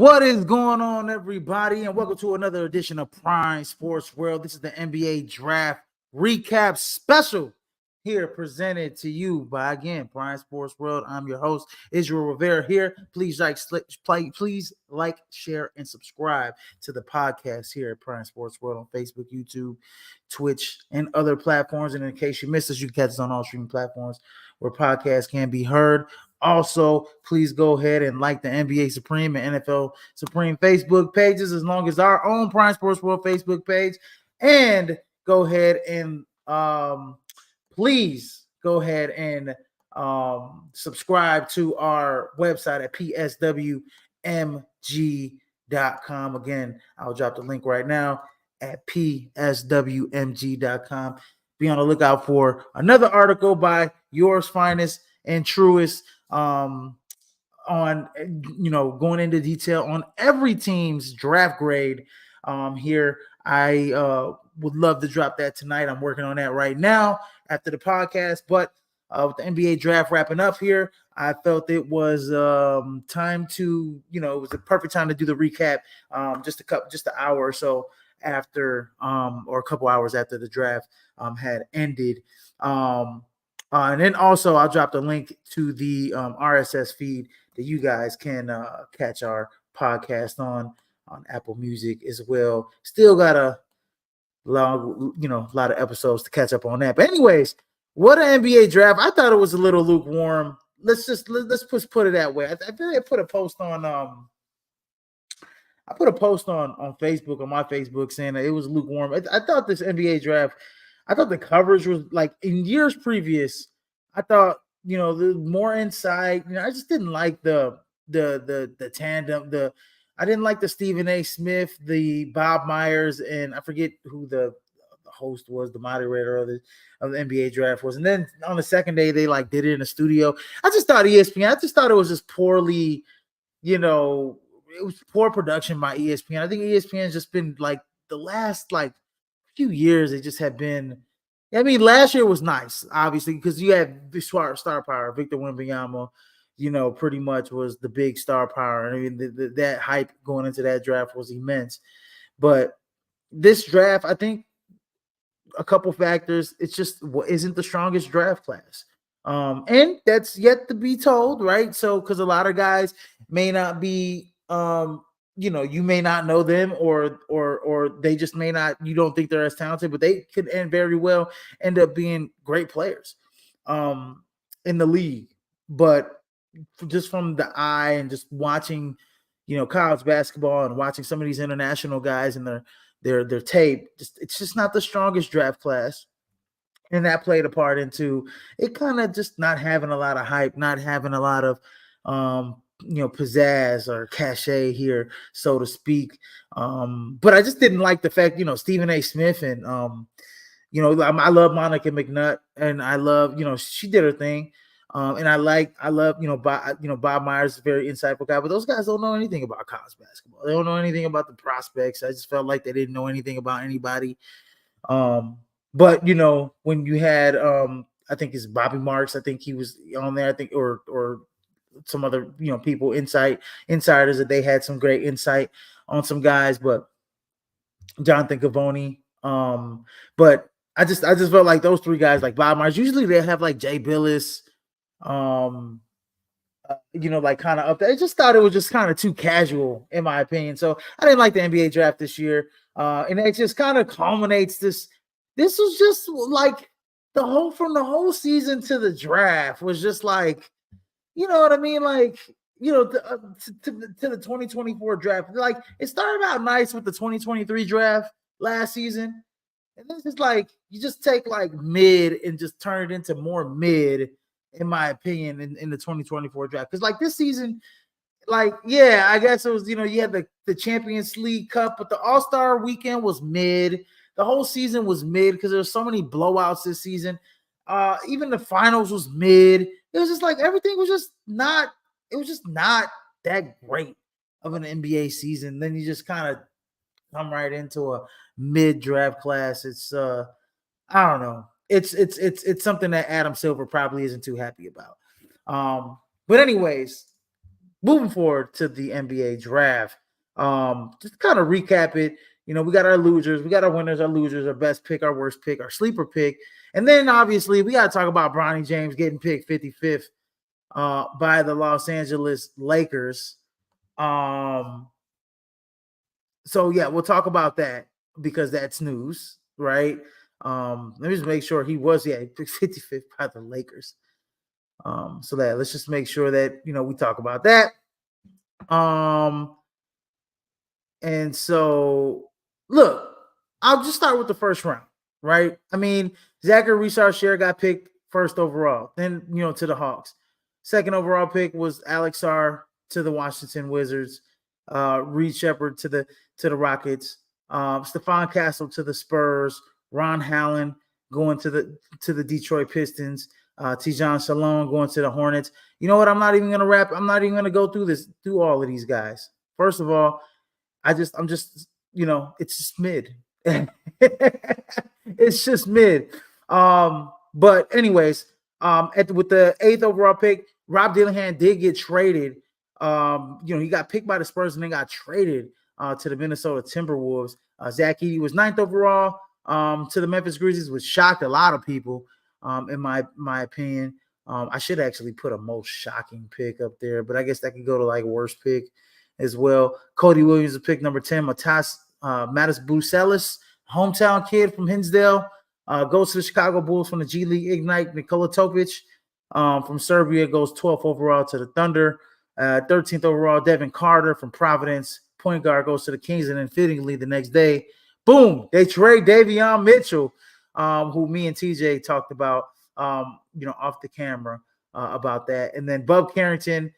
What is going on, everybody? And welcome to another edition of Prime Sports World. This is the NBA Draft Recap Special here presented to you by, again, Prime Sports World. I'm your host, Israel Rivera here. Please like, share, and subscribe to the podcast here at Prime Sports World on Facebook, YouTube, Twitch, and other platforms. And in case you missed us, you can catch us on all streaming platforms where podcasts can be heard. Also, please go ahead and like the NBA Supreme and NFL Supreme Facebook pages, as long as our own Prime Sports World Facebook page. And go ahead and please go ahead and subscribe to our website at pswmg.com. Again, I'll drop the link right now at pswmg.com. Be on the lookout for another article by yours finest and truest on going into detail on every team's draft grade. Here I would love to drop that tonight. I'm working on that right now after the podcast, but with the NBA draft wrapping up here, I felt it was time to, it was a perfect time to do the recap just an hour or so after or a couple hours after the draft had ended. And then also I'll drop the link to the RSS feed that you guys can catch our podcast on Apple Music as well. Still got a lot of episodes to catch up on that. But anyways, what an NBA draft. I thought it was a little lukewarm. Let's put it that way. I feel like I put a post on Facebook, on my Facebook, saying that it was lukewarm. I thought this NBA draft, I thought the coverage was like in years previous. I thought, the more insight. I just didn't like the tandem. I didn't like the Stephen A. Smith, the Bob Myers, and I forget who the host was, the moderator of the NBA draft was. And then on the second day, they did it in the studio. I just thought ESPN. I just thought it was just poorly, it was poor production by ESPN. I think ESPN's just been the last few years, they just have been. I mean, last year was nice, obviously, because you had the star power. Victor Wembanyama, pretty much was the big star power. I mean, that hype going into that draft was immense. But this draft, I think, a couple factors. It's just isn't the strongest draft class, and that's yet to be told, right? So, because a lot of guys may not be. You may not know them or they just may not, you don't think they're as talented, but they could very well end up being great players in the league. But just from the eye and just watching, college basketball and watching some of these international guys and their tape, it's just not the strongest draft class. And that played a part into it, kind of just not having a lot of hype, not having a lot of pizzazz or cachet here, so to speak. But I just didn't like the fact, Stephen A. Smith and I love Monica McNutt, and I love, she did her thing. And I love, Bob Myers is a very insightful guy, but those guys don't know anything about college basketball. They don't know anything about the prospects. I just felt like they didn't know anything about anybody. But when you had I think it's Bobby Marks, I think he was on there, I think, or some other, people, insiders, that they had some great insight on some guys, but Jonathan Cavoni. But I just felt like those three guys, like Bob Myers, usually they have Jay Billis, kind of up there. I just thought it was just kind of too casual, in my opinion. So I didn't like the NBA draft this year. And it just kind of culminates this. This was just from the whole season to the draft was just you know what I mean? To the 2024 draft. It started out nice with the 2023 draft last season. And then it's just you just take mid and just turn it into more mid, in my opinion, in the 2024 draft. Because this season, I guess it was, you had the Champions League Cup, but the All-Star weekend was mid. The whole season was mid because there's so many blowouts this season. Even the finals was mid. It was just everything was just not, it was just not that great of an NBA season. Then you just kind of come right into a mid-draft class. It's I don't know. It's something that Adam Silver probably isn't too happy about. But anyways, moving forward to the NBA draft. Just kind of recap it. We got our losers, we got our winners, our losers, our best pick, our worst pick, our sleeper pick. And then obviously we got to talk about Bronny James getting picked 55th by the Los Angeles Lakers. So yeah, we'll talk about that because that's news, right? Let me just make sure he picked 55th by the Lakers. So that let's just make sure that we talk about that. And so look, I'll just start with the first round, right? I mean, Zachary Richard-Sher got picked first overall, then to the Hawks. Second overall pick was Alex Sarr to the Washington Wizards. Reed Shepard to the Rockets. Stephon Castle to the Spurs. Ron Hallen going to the Detroit Pistons. Tijan Shalom going to the Hornets. You know what? I'm not even gonna go through all of these guys. First of all, I'm just it's just mid. It's just mid. But anyways, with the 8th overall pick, Rob Dillingham did get traded. He got picked by the Spurs and then got traded to the Minnesota Timberwolves. Zach Edey was 9th overall to the Memphis Grizzlies, which shocked a lot of people, in my opinion. I should actually put a most shocking pick up there, but I guess that could go to like worst pick as well. Cody Williams is pick number 10. Matas Bucelis, hometown kid from Hinsdale, goes to the Chicago Bulls from the G League Ignite. Nikola Topic from Serbia goes 12th overall to the Thunder. 13th overall, Devin Carter from Providence, point guard, goes to the Kings. And then fittingly the next day, boom, they trade Davion Mitchell, who me and TJ talked about, off the camera about that. And then Bub Carrington,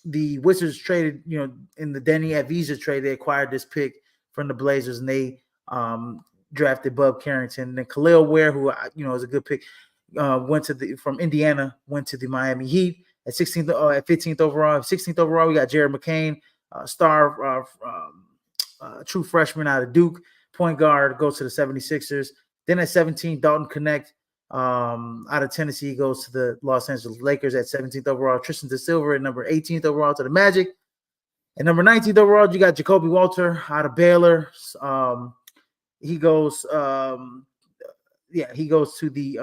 the Wizards traded, in the Denny Avdija trade, they acquired this pick from the Blazers, and they drafted Bub Carrington. And then Khalil Ware, who is a good pick, from Indiana, went to the Miami Heat at 16th, at 15th overall. 16th overall, we got Jared McCain, star, true freshman out of Duke, point guard, goes to the 76ers. Then at 17, Dalton Connect, out of Tennessee, goes to the Los Angeles Lakers at 17th overall. Tristan De Silva at number 18th overall to the Magic. At number 19th overall, you got Jacoby Walter out of Baylor. He goes to the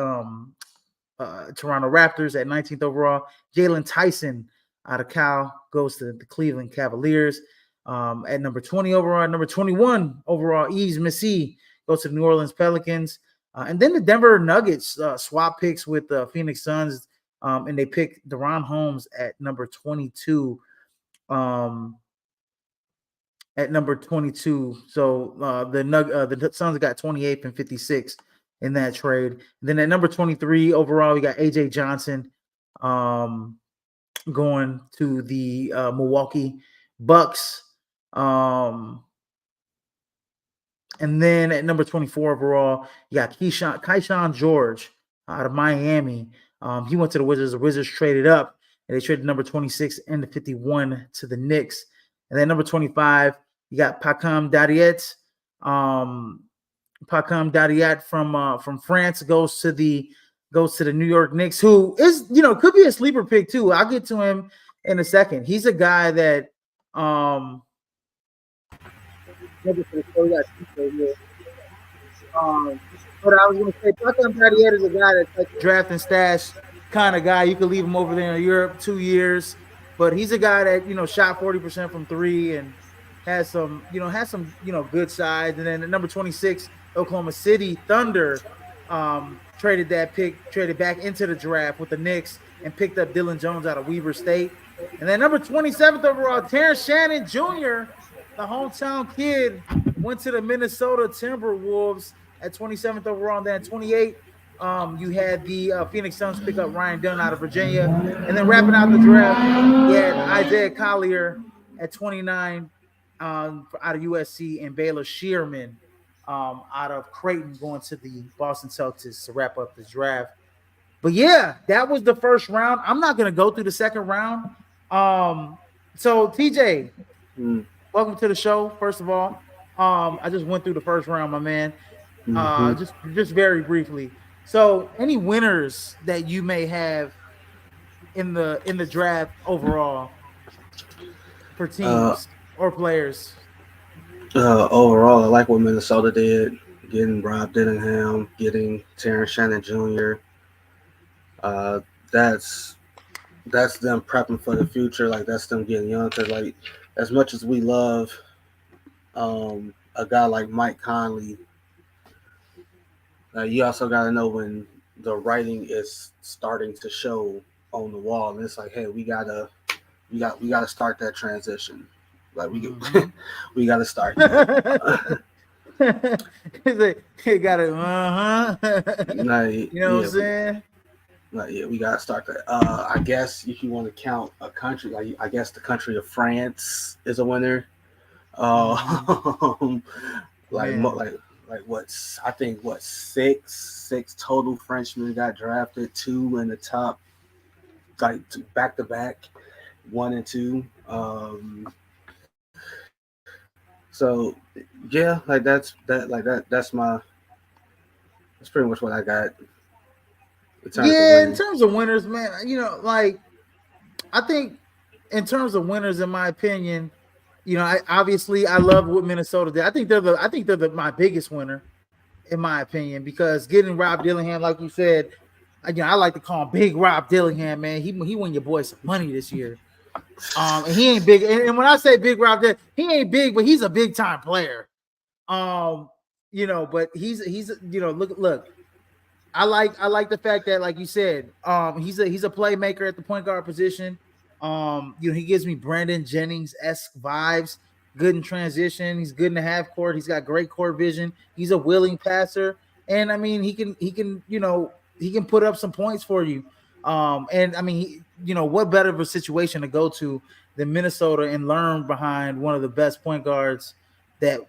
Toronto Raptors at 19th overall. Jalen Tyson out of Cal goes to the Cleveland Cavaliers at number 20 overall. At number 21 overall, Yves Messi goes to the New Orleans Pelicans. And then the Denver Nuggets swap picks with the Phoenix Suns, and they pick Deron Holmes at number 22. At number 22. So the Suns got 28th and 56 in that trade. And then at number 23 overall, we got AJ Johnson going to the Milwaukee Bucks. And then at number 24 overall, you got Keyshawn George out of Miami. He went to the Wizards. The Wizards traded up, and they traded number 26 and the 51 to the Knicks. And then number 25, you got Pacam Dariet. Pacam Dariet from France goes to the New York Knicks, who is could be a sleeper pick too. I'll get to him in a second. He's a guy that but I was going to say, Pacam Dariet is a guy that's like a draft and stash kind of guy. You could leave him over there in Europe 2 years, but he's a guy that shot 40% from three and has some good sides. And then at number 26, Oklahoma City Thunder traded back into the draft with the Knicks and picked up Dylan Jones out of Weber State. And then number 27th overall, Terrence Shannon Jr., the hometown kid, went to the Minnesota Timberwolves at 27th overall. And then at 28, you had the Phoenix Suns pick up Ryan Dunn out of Virginia. And then wrapping out the draft, you had Isaiah Collier at 29 out of USC, and Baylor Shearman out of Creighton going to the Boston Celtics to wrap up the draft. But yeah, that was the first round. I'm not going to go through the second round. So TJ, welcome to the show. First of all, I just went through the first round, my man. Just very briefly. So, any winners that you may have in the draft overall for teams? or players? Overall, I like what Minnesota did, getting Rob Dillingham, getting Terrence Shannon Jr. Uh, that's that's them prepping for the future. Like that's them getting young. Cause like as much as we love a guy like Mike Conley, you also got to know when the writing is starting to show on the wall, and it's like, hey, we gotta start that transition. Like Mm-hmm. we gotta start that. He got it. Like, You know what I'm yeah, saying? we gotta start that. I guess if you want to count a country, like I guess the country of France is a winner. Uh, Hmm. like Man. like I think six total Frenchmen got drafted, two in the top, like back to back, one and two. So yeah, that's pretty much what I got in terms of Yeah, in winning. terms of winners, man, like I think in terms of winners, in my opinion, I obviously I love what Minnesota did. I think they're my biggest winner, in my opinion, because getting Rob Dillingham, like you said, I like to call him Big Rob Dillingham, man. He won your boy some money this year. And he ain't big. And when I say Big Rob, he ain't big, but he's a big time player. Um, but he's look. I like the fact that, like you said, he's a playmaker at the point guard position. He gives me Brandon Jennings esque vibes. Good in transition. He's good in the half court. He's got great court vision. He's a willing passer, and I mean, he can put up some points for you. And I mean, what better of a situation to go to than Minnesota and learn behind one of the best point guards that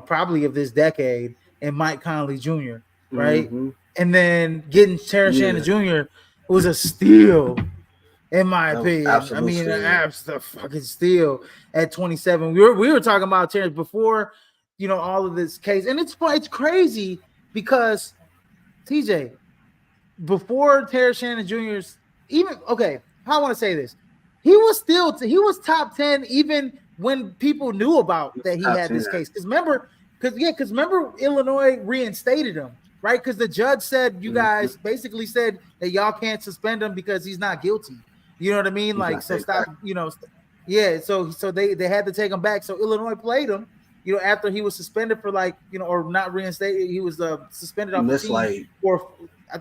probably of this decade, and Mike Conley Jr. Right? Mm-hmm. And then getting Terrence Shannon Yeah, Jr. was a steal, in my that was opinion. I absolute mean, an steal. absolute fucking steal at 27. We were talking about Terrence before, all of this case, and it's crazy because TJ, before Terrence Shannon Jr.'s, even okay, how I want to say this, he was top 10 even when people knew about He was that he top had 10. this case. Because remember Illinois reinstated him, right? Because the judge said, you Mm-hmm. guys basically said that y'all can't suspend him because he's not guilty. You know what I mean? He's Like, not so exactly. stop, yeah. So they had to take him back. So Illinois played him, after he was suspended for, like, or not reinstated. He was suspended He off the missed team for,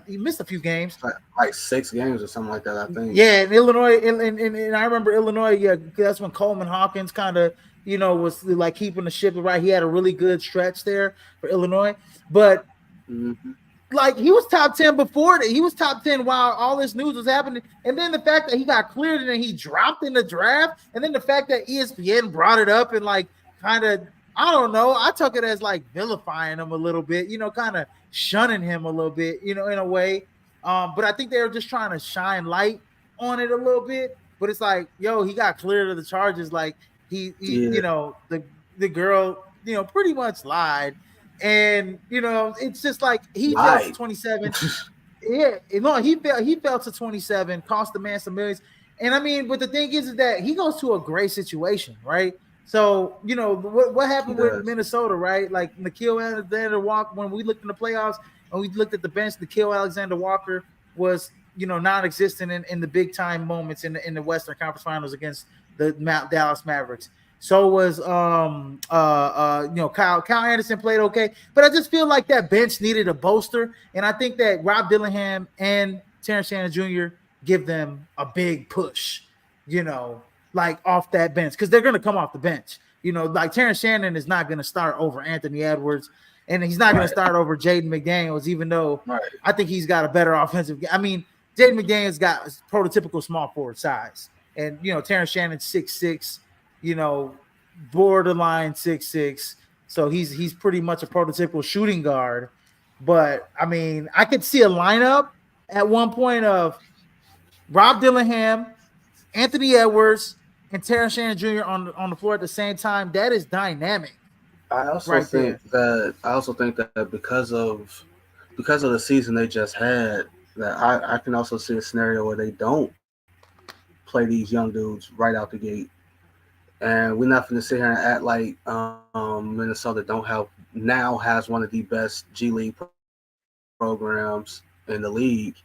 he missed a few games. like 6 games or something like that. I think. Yeah, in Illinois, and I remember Illinois. Yeah, that's when Coleman Hawkins kind of, was like keeping the ship right. He had a really good stretch there for Illinois, but Mm-hmm. like he was top 10 before that. He was top 10 while all this news was happening. And then the fact that he got cleared and then he dropped in the draft, and then the fact that ESPN brought it up and like kind of, I don't know, I took it as like vilifying him a little bit, kind of shunning him a little bit, in a way. But I think they were just trying to shine light on it a little bit. But it's like, yo, he got cleared of the charges. Like he Yeah, the girl, pretty much lied, and it's just like he fell to lied. 27. Yeah, no, he fell to 27, cost the man some millions. And I mean, but the thing is that he goes to a great situation, right? So, what He happened with does. Minnesota, right? Like Nikhil Alexander Walker, when we looked in the playoffs and we looked at the bench, Nikhil Alexander Walker was, non-existent in the big time moments in the Western Conference Finals against the Dallas Mavericks. So was Kyle Anderson played okay, but I just feel like that bench needed a bolster, and I think that Rob Dillingham and Terrence Shannon Jr. give them a big push, like off that bench, because they're gonna come off the bench. Like Terrence Shannon is not gonna start over Anthony Edwards, and he's not gonna Right. start over Jaden McDaniels, even though Right. I think he's got a better offensive game. I mean, Jaden McDaniels got prototypical small forward size, and Terrence Shannon's 6'6", borderline 6'6". So he's pretty much a prototypical shooting guard. But I mean, I could see a lineup at one point of Rob Dillingham, Anthony Edwards, and Terrence Shannon Jr. on the floor at the same time. That is dynamic right there. I also think that because of the season they just had, that I can also see a scenario where they don't play these young dudes right out the gate. and we're not going to sit here and act like Minnesota don't have now has one of the best G League programs in the league.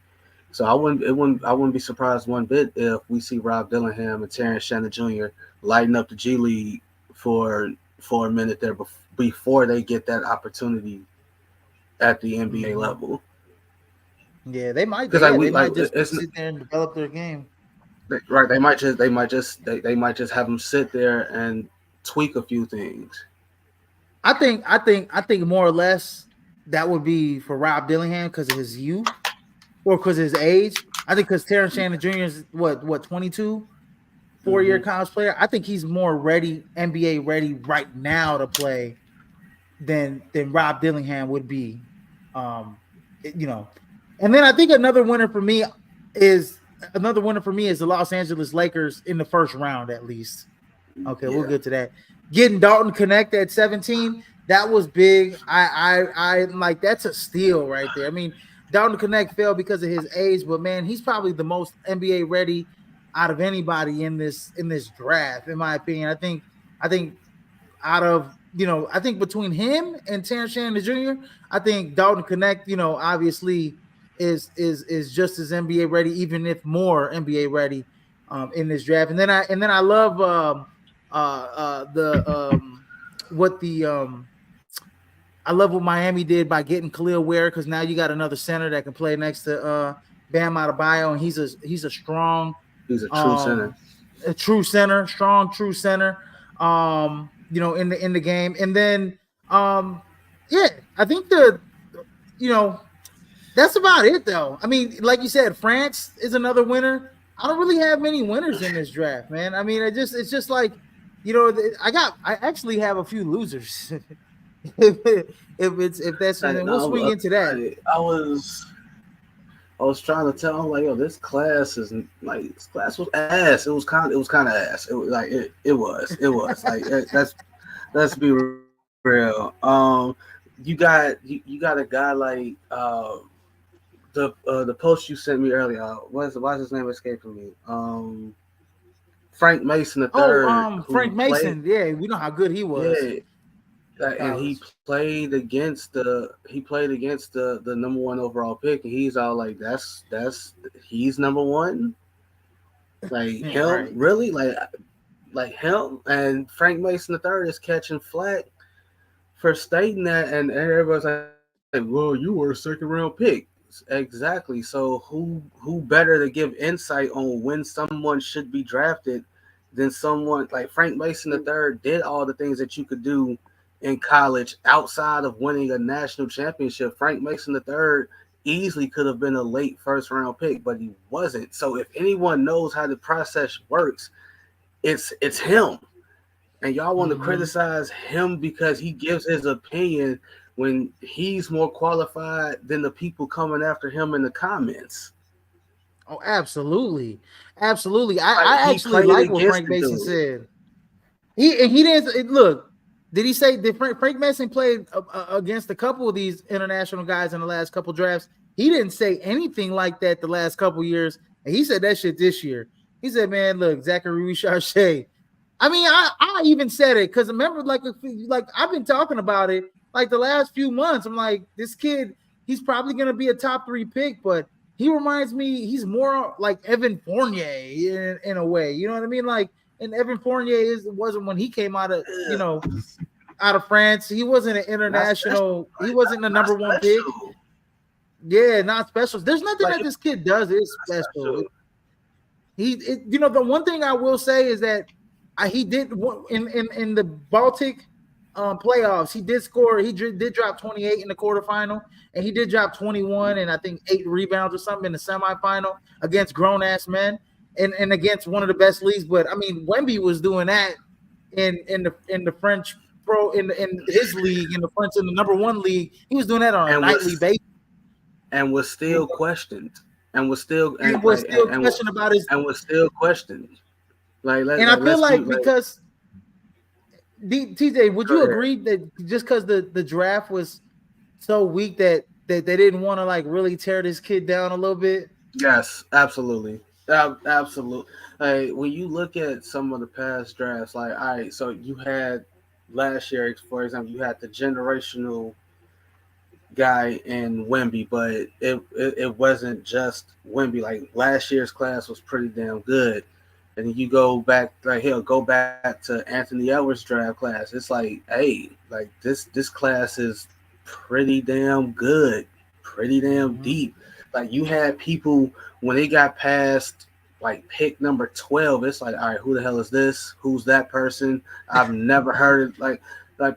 So I wouldn't be surprised one bit if we see Rob Dillingham and Terrence Shannon Jr. lighting up the G League for for a minute there before they get that opportunity at the NBA Mm-hmm. level. Yeah, they might. Because like Yeah, we they like might just it's sit there and develop their game. right, they might just have them sit there and tweak a few things. I think more or less that would be for Rob Dillingham because of his youth or because of his age. I think because Terrence Shannon Jr. is what 22, 4 year Hmm. college player. I think he's more ready, NBA ready right now to play than Rob Dillingham would be. Um, you know, and then I think is another winner for me is the Los Angeles Lakers in the first round at least. Okay, we'll Yeah, get to that. Getting Dalton Connect at 17, that was big. I like that's a steal right there. I mean, Dalton Connect fell because of his age, but man, he's probably the most NBA ready out of anybody in this draft, in my opinion. I think out of I think between him and Terrence Shannon Jr., I think Dalton Connect, obviously is just as NBA ready, even if more NBA ready in this draft. And then I love the what the I love what Miami did by getting Khalil Ware because now you got another center that can play next to Bam Adebayo, and he's a strong he's a true center. um a true center, strong true center. In the game, and then yeah, I think you know that's about it though. I mean, like you said, France is another winner. I don't really have many winners in this draft, man. I mean, it's just like I actually have a few losers. if that's Like, and we'll swing no, into that. I was trying to tell him like, yo, this class is like this class was ass. It was kind of ass. It was like it was like let's be real. You got a guy like the post you sent me earlier. Why's his name escaping me? Frank Mason the Oh, third, Frank who played. Mason. Yeah, we know how good he was Yeah, in and college. he played against the number one overall pick, and he's all like, that's he's number one, like Yeah, him, right. really, like him, and Frank Mason the third is catching flack for stating that, and everybody's like, well, you were a second round pick. Exactly. So who better to give insight on when someone should be drafted than someone like Frank Mason the third did all the things that you could do in college outside of winning a national championship. Frank Mason the third easily could have been a late first round pick, but he wasn't. So if anyone knows how the process works, it's him. And y'all want to Mm-hmm. criticize him because he gives his opinion when he's more qualified than the people coming after him in the comments. Oh, absolutely, absolutely. I, Like I he actually played like what against Frank the Mason dude. said. He didn't look. Did Frank Mason played against a couple of these international guys in the last couple drafts? He didn't say anything like that the last couple years, and he said that shit this year. He said, "Man, look, Zachary Charche." I mean, I even said it because remember, like I've been talking about it like the last few months. I'm like, this kid, he's probably gonna be a top 3 pick, but he reminds me, he's more like Evan Fournier in a way. You know what I mean? Like, and Evan Fournier wasn't when he came out of France. He wasn't an Not special. international. He Like wasn't the not number one pick. special. Yeah, not special. There's nothing Like that this kid does is not special. special. The one thing I will say is that he did in the Baltic playoffs. He did score. Did drop 28 in the quarterfinal, and he did drop 21 and I think 8 rebounds or something in the semifinal against grown ass men and against one of the best leagues. But I mean, Wemby was doing that in the French pro in his league in the French in the number one league. He was doing that on a and nightly was basis. and was still questioned and was still And and it was like still question about his. and was still questioned. And I feel Let's be like like, because TJ, would go you ahead. agree that just because the draft was so weak that they didn't want to like really tear this kid down a little bit? Yes, absolutely. Absolutely. When you look at some of the past drafts, like, all right, so you had last year, for example, you had the generational guy in Wemby, but it wasn't just Wemby. Like last year's class was pretty damn good. And then you go back, like hell, go back to Anthony Edwards' draft class. It's like, hey, like this class is pretty damn good, pretty damn Mm-hmm. deep. Like you had people when they got past like pick number 12, it's like, all right, who the hell is this? Who's that person? I've never heard it. Like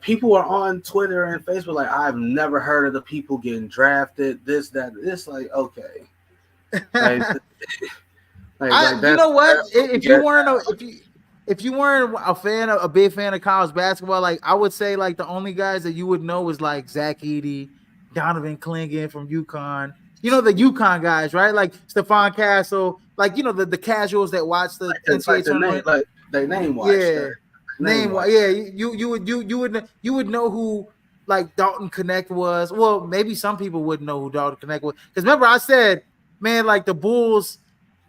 people are on Twitter and Facebook like I've never heard of the people getting drafted. This that it's like okay, like You know what? that's what we If you get weren't now. if you weren't a fan of a big fan of college basketball, like I would say, like the only guys that you would know is like Zach Edey, Donovan Clingan from UConn. You know the UConn guys, right? Like Stephon Castle, like the casuals that watch the NCAA Like the name tournament. like they name watch Yeah, the name watch. yeah. You would know who like Dalton Connect was. Well, maybe some people wouldn't know who Dalton Connect was because remember I said, man, like the Bulls,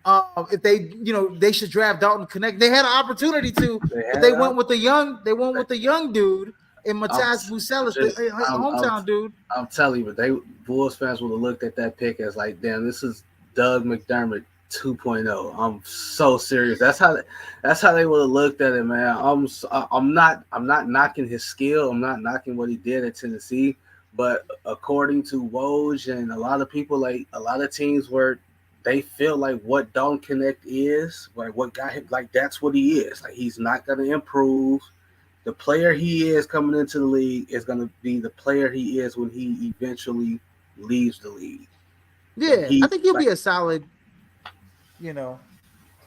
if they should draft Dalton Connect. They had an opportunity to, They but had they out. went with the young. They went with the young dude in I'm Matas Bucelis, the just hometown dude. I'm telling you, but they Bulls fans would have looked at that pick as like, damn, this is Doug McDermott 2.0. I'm so serious. That's how they would have looked at it, man. I'm not knocking his skill. I'm not knocking what he did at Tennessee, but according to Woj and a lot of people, like a lot of teams where they feel like what Dalton Connect is, like what got him, like that's what he is. Like he's not gonna improve. The player he is coming into the league is going to be the player he is when he eventually leaves the league. Like Yeah, I he, think he'll like, be a solid, you know,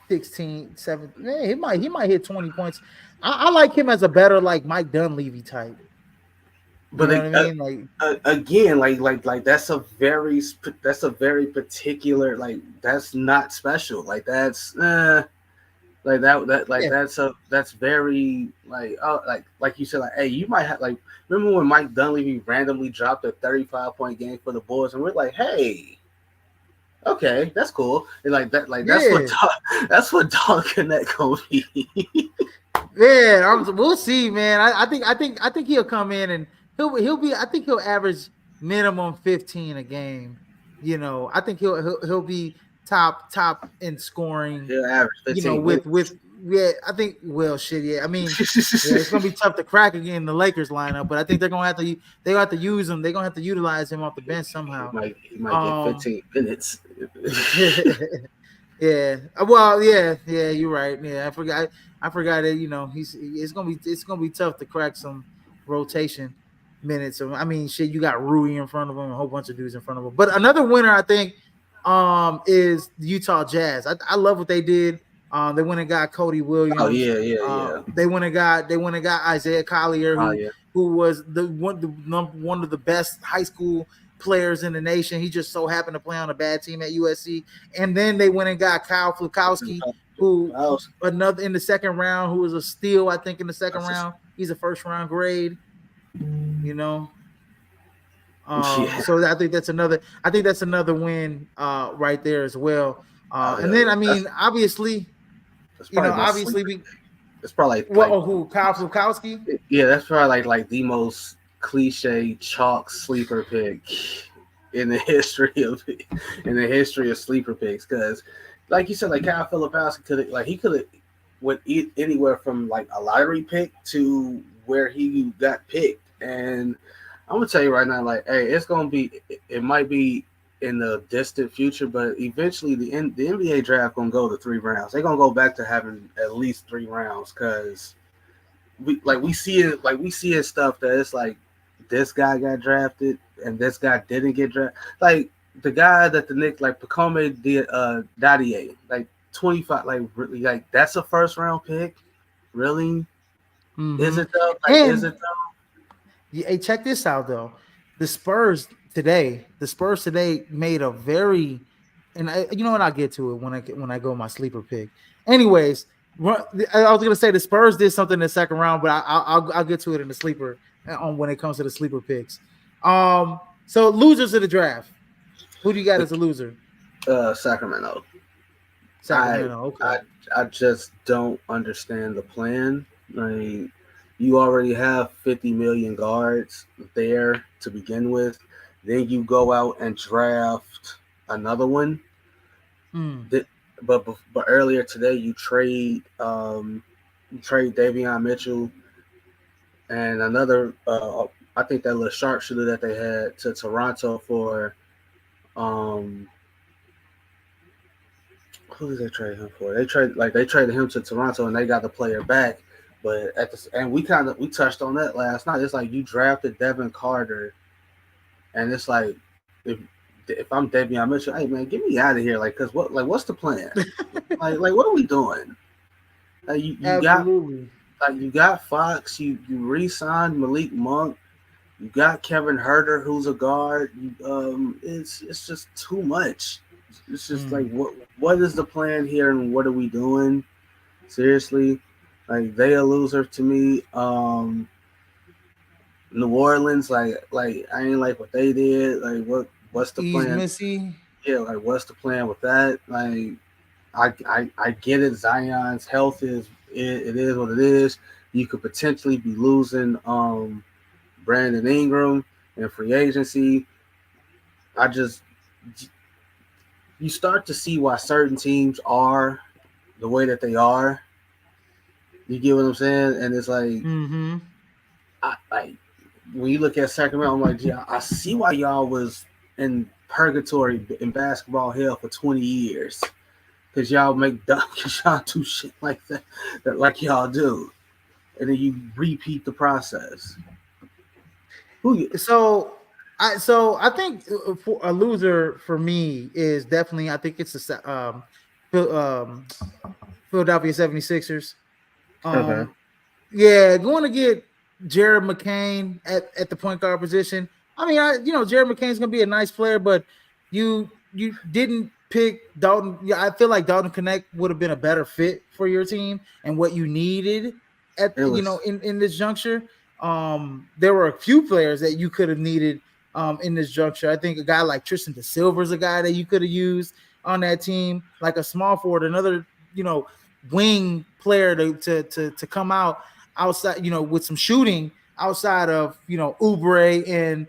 16, 17. Man, he might hit 20 points. I like him as a better like Mike Dunleavy type. You but know what I mean? Like, again, like that's a very particular like that's not special. Like that's like yeah, that's very like oh like you said like hey you might have like remember when Mike Dunleavy randomly dropped a 35-point game for the Bulls and we're like hey okay, that's cool. And like that, like yeah, that's what dog connect gonna be. yeah. We'll see, man. I think he'll come in and he'll be. I think he'll average minimum 15 a game. I think he'll be top in scoring. He'll average 15 With minutes. yeah, I think well shit, yeah. I mean, yeah, it's gonna be tough to crack again in the Lakers lineup, but I think they gonna have to use him. They're gonna have to utilize him off the bench somehow. He might get Um 15 minutes. yeah. Well, yeah, you're right. Yeah, I forgot that, it's gonna be tough to crack some rotation minutes. So, I mean, shit, you got Rui in front of him, a whole bunch of dudes in front of him. But another winner, I think, is the Utah Jazz. I love what they did. They went and got Cody Oh Williams. yeah, yeah, yeah. They went and got Isaiah Collier, Oh who yeah. who was one of the best high school players in the nation. He just so happened to play on a bad team at USC. And then they went and got Kyle Flukowski, who I was, another in the second round, who was a steal, I think, in the second that's just, round. He's a first round grade, you know. yeah. So I think that's another win right there as well. Oh And hell then yeah. I mean, obviously, That's probably the most obviously sleeper. we It's probably well, who Kyle Flukowski? yeah. That's probably like the most cliche chalk sleeper pick in the history of sleeper picks because like you said like Kyle Filipowski could have like he could have went anywhere from like a lottery pick to where he got picked and I'm gonna tell you right now like hey it's gonna be it might be in the distant future but eventually the NBA draft gonna go to 3 rounds they're gonna go back to having at least 3 rounds because we see it stuff that it's like this guy got drafted and this guy didn't get drafted. Like the guy that the Knicks like Pacome Dadier, like 25, like really like that's a first round pick. Really? Is Mm-hmm. it though? Like is And it though? yeah, hey, check this out though. The Spurs today made a very, and you know what? I'll get to it when I go my sleeper pick. Anyways, I was gonna say the Spurs did something in the second round, but I'll get to it in the sleeper on when it comes to the sleeper picks. So losers of the draft. Who do you got as a loser? Sacramento. I Sacramento. I Okay. I just don't understand the plan. Like, you already have 50 million guards there to begin with. Then you go out and draft another one. Mm. That, but earlier today you trade Davion Mitchell and another I think that little sharpshooter that they had to Toronto for um who did they trade him for? They traded him to Toronto and they got the player back. But and we touched on that last night. It's like you drafted Devin Carter, and it's like if I'm Davion Mitchell, hey man, get me out of here. Like, cause what's the plan? Like what are we doing? Like you got Absolutely. you got Fox, you re-signed Malik Monk, you got Kevin Herter who's a guard. It's just too much. It's just like Mm. what is the plan here and what are we doing? Seriously, like they a loser to me. New Orleans, like I ain't like what they did. Like what's the Ease plan? Missy. Yeah, like what's the plan with that? Like I get it. Zion's health it is what it is. You could potentially be losing Brandon Ingram in free agency. I just you start to see why certain teams are the way that they are. You get what I'm saying? And it's like Mm-hmm. like when you look at Sacramento, I'm like, yeah, I see why y'all was in purgatory in basketball hell for 20 years. Cause y'all make dumb, cause y'all do shit like that like y'all do, and then you repeat the process. Who you? So I think for a loser for me is definitely I think it's Phil- um Philadelphia 76ers. Okay. Um Yeah, going to get Jared McCain at the point guard position. I mean, Jared McCain's gonna be a nice player, but you didn't pick Dalton. Yeah, I feel like Dalton Connect would have been a better fit for your team and what you needed at It was in this juncture. There were a few players that you could have needed in this juncture. I think a guy like Tristan De Silva is a guy that you could have used on that team, like a small forward, another wing player to come out outside, with some shooting outside of, Oubre and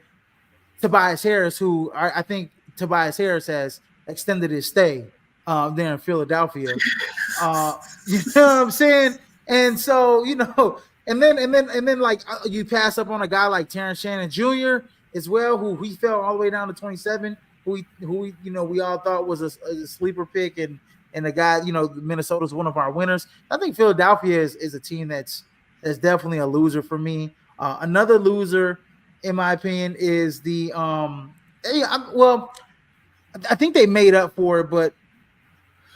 Tobias Harris, who I think Tobias Harris has extended his stay there in Philadelphia. You know what I'm saying? And so, and then like you pass up on a guy like Terrence Shannon Jr. as well, who he fell all the way down to 27, we all thought was a sleeper pick, and the guy, Minnesota's one of our winners. I think Philadelphia is a team that's definitely a loser for me. Another loser, in my opinion, is well, I think they made up for it, but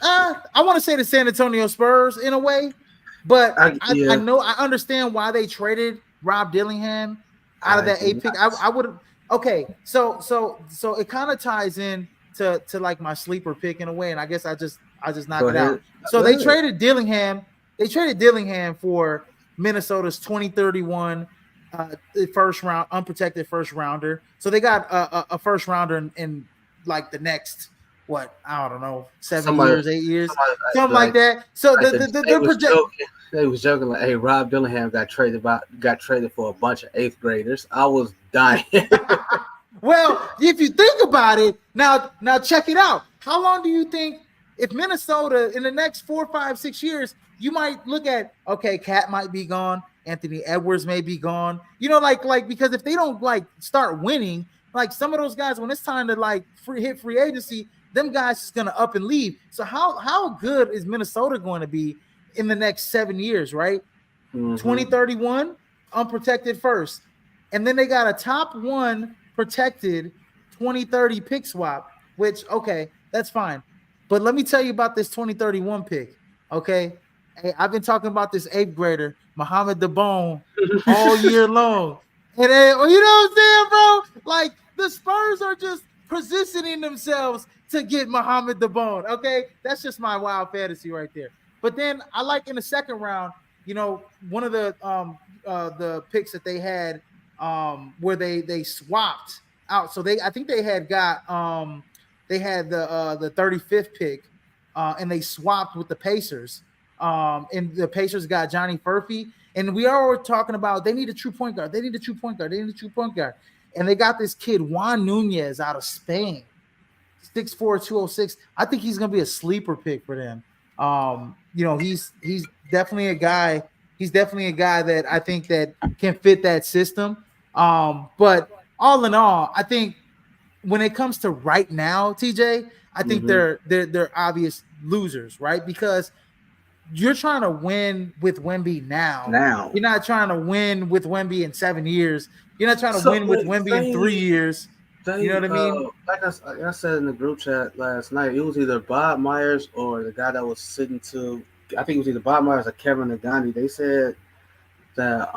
I want to say the San Antonio Spurs in a way, but I yeah. know I understand why they traded Rob Dillingham out of I that do eight pick. not. I would have okay, so it kind of ties in to like my sleeper pick in a way, and I guess I just Go knock it out. ahead. So Go they ahead. traded Dillingham. They traded Dillingham for Minnesota's 2031 first round unprotected first rounder. So they got a first rounder in like the next what I don't know 7 years, Somebody, 8 years, somebody something like that. So like they the was project. joking. They was joking like, "Hey, Rob Dillingham got traded for a bunch of eighth graders." I was dying. Well, if you think about it, now check it out. How long do you think if Minnesota in the next 4, 5, 6 years, you might look at okay, Cat might be gone, Anthony Edwards may be gone. Like because if they don't like start winning, like some of those guys, when it's time to like hit free agency, them guys is gonna up and leave. So how good is Minnesota going to be in the next 7 years, right? hmm 2031 unprotected first. And then they got a top one protected 2030 pick swap, which, okay, that's fine. But let me tell you about this 2031 pick. Okay. Hey, I've been talking about this eighth grader, Mohamed Dabone, all year long. And then, you know what I'm saying, bro? Like the Spurs are just positioning themselves to get Mohamed Dabone. Okay. That's just my wild fantasy right there. But then I like in the second round, one of the picks that they had where they swapped out. So I think they had got they had the 35th pick and they swapped with the Pacers. And the Pacers got Johnny Furphy, and we are talking about they need a true point guard. They need a true point guard. They need a true point guard. And they got this kid Juan Nunez out of Spain, 6'4", 206. I think he's gonna be a sleeper pick for them. He's definitely a guy. He's definitely a guy that I think that can fit that system. But all in all, I think when it comes to right now, TJ, I think Mm-hmm. they're obvious losers, right? Because you're trying to win with Wemby now. Now, You're not trying to win with Wemby in 7 years. You're not trying to so win with Wemby in 3 years. You know what I mean? like I said in the group chat last night, it was either Bob Myers or the guy that was sitting to. I think it was either Bob Myers or Kevin Nagani. They said that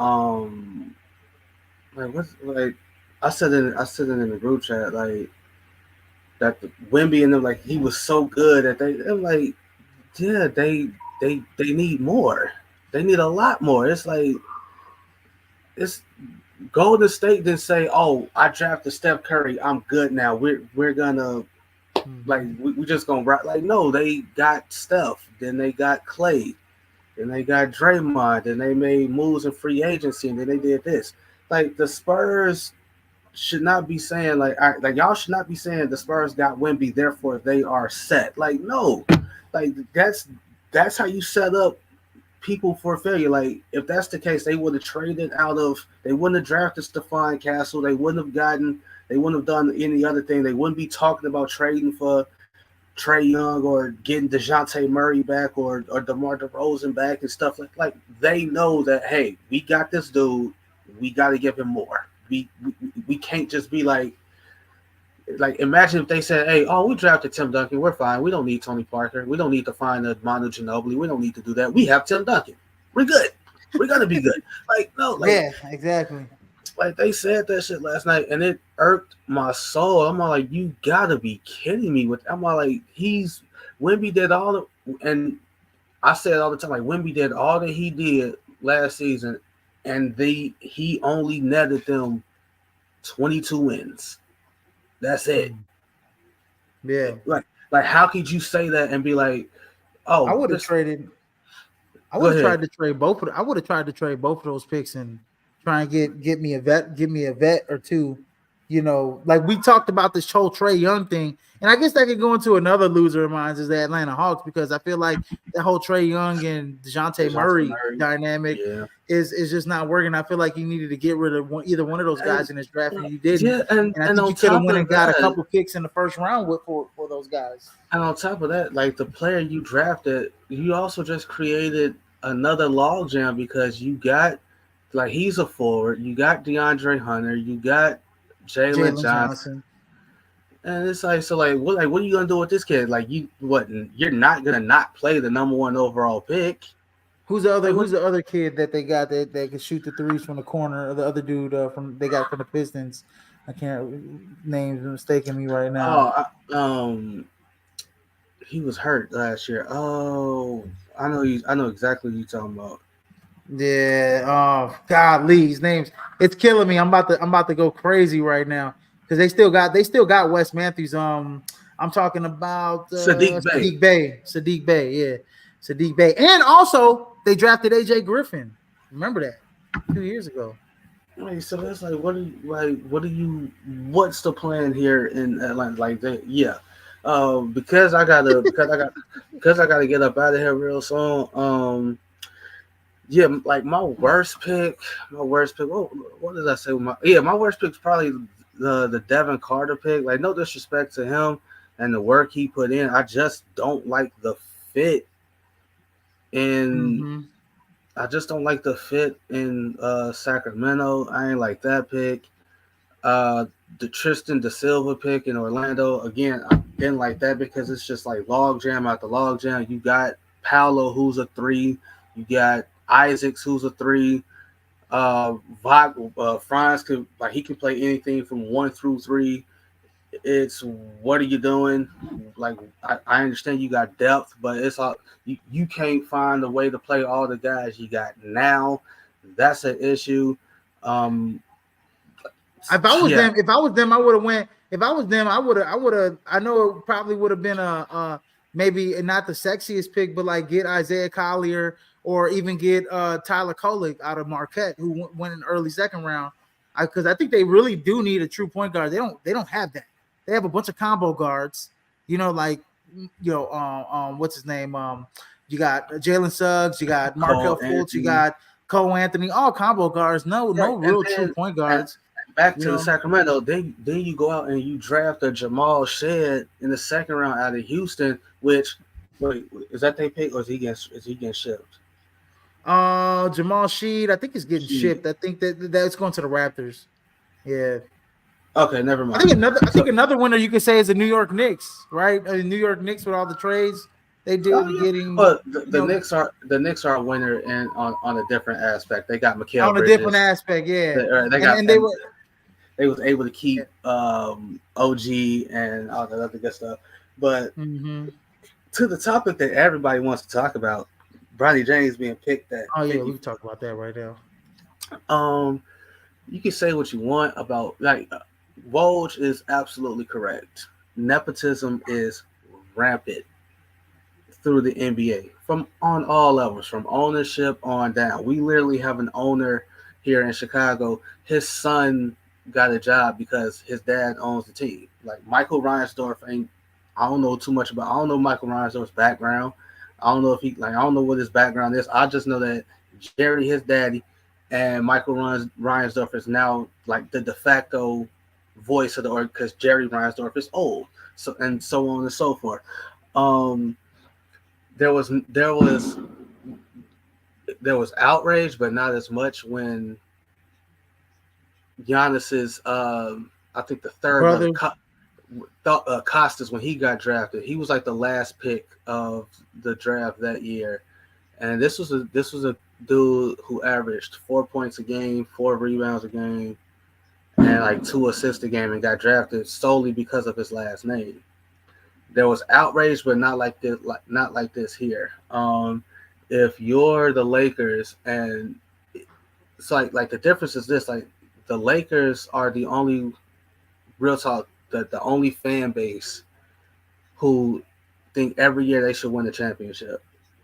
like what's like I said it in the group chat like that the Wimby and them like he was so good that they're like yeah they need more. They need a lot more. It's like it's Golden State didn't say, "Oh, I drafted Steph Curry. I'm good now. We're gonna like Mm-hmm. we just gonna rock." Like no, they got Steph. Then they got Clay. Then they got Draymond. Then they made moves in free agency. And then they did this. Like the Spurs should not be saying like y'all should not be saying the Spurs got Wemby, therefore they are set. Like no, like that's how you set up people for failure. Like if that's the case, they would have traded out of. They wouldn't have drafted Stephon Castle. They wouldn't have gotten. They wouldn't have done any other thing. They wouldn't be talking about trading for Trey Young or getting Dejounte Murray back or DeMar DeRozan back and stuff like. They know that hey, we got this dude. We got to give him more. We can't just be like imagine if they said, "Hey, oh, we drafted Tim Duncan. We're fine. We don't need Tony Parker. We don't need to find a Manu Ginobili. We don't need to do that. We have Tim Duncan. We're good. We're gonna be good." Like no, Yeah, exactly. like they said that shit last night, and it irked my soul. I'm all like, you gotta be kidding me! With I'm all like, Wimby did all the, and I say it all the time. Like Wimby did all that he did last season, and he only netted them 22 wins. That's it. Mm. Yeah, Like how could you say that and be like, I oh, would have this? traded. I Go would have ahead. tried to trade both. I would have tried to trade both of those picks and try and get me a vet, give me a vet or two. Like we talked about this whole Trey Young thing, and I guess that could go into another loser of mine is the Atlanta Hawks because I feel like that whole Trey Young and Dejounte Dejounte Murray Murray. dynamic Yeah. is just not working. I feel like you needed to get rid of either one of those And guys in this draft, and you didn't. yeah, And I and think on you could have top went of and got a that, couple picks in the first round for those guys. like the player you drafted, you also just created another logjam because you got like he's a forward, you got DeAndre Hunter, you got Jalen Jalen Johnson, Johnson. and it's like so like what are you gonna do with this kid? Like you're not gonna not play the number one overall pick. Who's the other? Like what? Who's the other kid that they got that can shoot the threes from the corner? Or the other dude from they got from the Pistons. I can't names mistaking me right now. Oh, he was hurt last year. Oh, I know exactly what you're talking about. Yeah. Oh God, Lee's names. It's killing me. I'm about to go crazy right now because they still got Wes Matthews. I'm talking about Sadiq Bey. Sadiq Bey. Sadiq Bey. Yeah, Sadiq Bey. And also they drafted AJ Griffin. Remember that 2 years ago. Like, so it's like, what's the plan here in Atlanta? Like that, yeah. Because I gotta get up out of here real soon. Yeah, like my worst pick. What did I say? My worst pick is probably the Devin Carter pick. Like, no disrespect to him and the work he put in. I just don't like the fit in Mm-hmm. I just don't like the fit in Sacramento. I ain't like that pick. The Tristan Da Silva pick in Orlando. Again, I didn't like that because it's just like log jam after log jam. You got Paolo, who's a three. You got Isaacs, who's a three. Franz can he can play anything from 1 through 3. It's what are you doing? Like I understand you got depth, but it's all you can't find a way to play all the guys you got now. That's an issue. Um, If I was yeah, them, I would have went. If I was them, I would have. I know it probably would have been maybe not the sexiest pick, but like get Isaiah Collier or even get Tyler Kolek out of Marquette, who went in early second round. Because I think they really do need a true point guard. They don't have that. They have a bunch of combo guards. Like what's his name? You got Jalen Suggs, you got Markel Cole Fultz, you Anthony. got Cole Anthony, all combo guards. No Right, and real true then point and guards. back You to the know, Sacramento. Then you go out and you draft a Jamal Shed in the second round out of Houston. Which wait, is that they pick or is he getting shipped? Jamal Sheed, I think is getting She shipped. I think that's going to the Raptors. Yeah. okay, never I think mind. another I think So another winner you could say is the New York Knicks, right? New York Knicks with all the trades they oh did yeah, getting, but the Knicks are a winner and on a different aspect. They got Mikal on a different Bridges. aspect, yeah. They And got and they and were they was able to keep OG and all that other good stuff. But mm-hmm. to the topic that everybody wants to talk about, Bronny James being picked at Oh yeah, we 50. can talk about that right now. Um, you can say what you want about like Woj is absolutely correct. Nepotism is rampant through the NBA from on all levels, from ownership on down. We literally have an owner here in Chicago. His son got a job because his dad owns the team. Like Michael Reinsdorf ain't. I don't know too much about. I don't know Michael Reinsdorf's background. I don't know if he like. I don't know what his background is. I just know that Jerry, his daddy, and Michael Reinsdorf is now like the de facto voice of the org because Jerry Reinsdorf is old. So and so on and so forth. Um, there was outrage, but not as much when Giannis's I think the third brother Brother, Costas when he got drafted, he was like the last pick of the draft that year, and this was a dude who averaged 4 points a game, 4 rebounds a game, and like 2 assists a game, and got drafted solely because of his last name. There was outrage, but not like this here. If you're the Lakers, and it's like the difference is this: like the Lakers are the only real talk, the only fan base who think every year they should win the championship.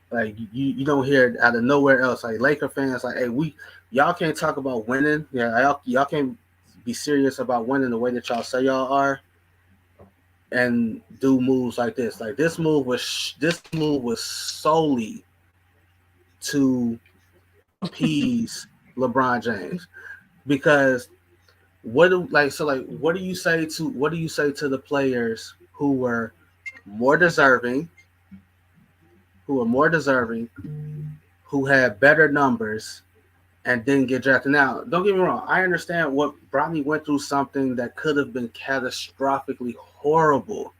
Like you don't hear it out of nowhere else. Like Laker fans, like, hey, y'all can't talk about winning. Yeah, y'all can't be serious about winning the way that y'all say y'all are and do moves like this. Like this move was solely to appease LeBron James because what do you say to the players more deserving who were more deserving who had better numbers and didn't get drafted? Now, don't get me wrong. I understand what Bronny went through, something that could have been catastrophically horrible.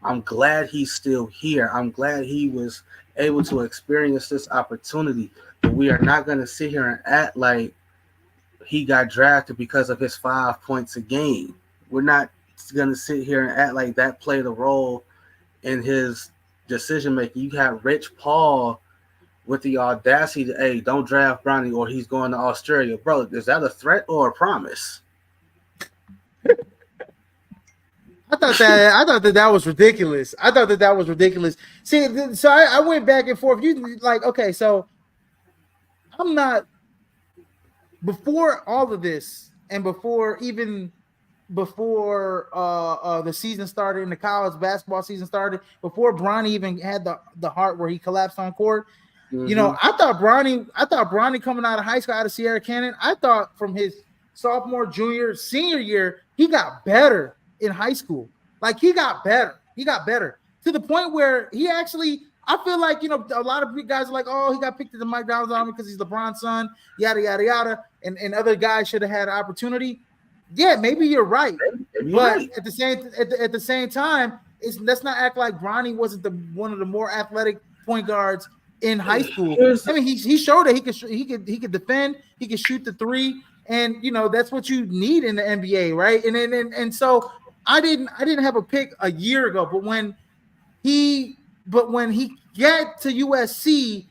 I'm glad he's still here. I'm glad he was able to experience this opportunity. But we are not going to sit here and act like he got drafted because of his 5 points a game. We're not going to sit here and act like that played a role in his decision making. You have Rich Paul with the audacity to, hey, don't draft Bronny or he's going to Australia. Bro, is that a threat or a promise? I thought that was ridiculous. I thought that was ridiculous. See, so I went back and forth. You like, okay, so I'm not before all of this, and before the season started and the college basketball season started, before Bronny even had the heart where he collapsed on court. Mm-hmm. I thought Bronny coming out of high school, out of Sierra Canyon, I thought from his sophomore, junior, senior year, he got better in high school. Like he got better. He got better to the point where he actually, I feel like, a lot of guys are like, oh, he got picked at the Mike Brown's army because he's LeBron's son, yada, yada, yada. And other guys should have had an opportunity. Yeah, maybe you're right. Maybe you're But right. at the same time, let's not act like Bronny wasn't one of the more athletic point guards in high school. Here's I mean, he showed that he could defend, he could shoot the three, and that's what you need in the NBA, right? And so I didn't have a pick a year ago, but when he got to USC,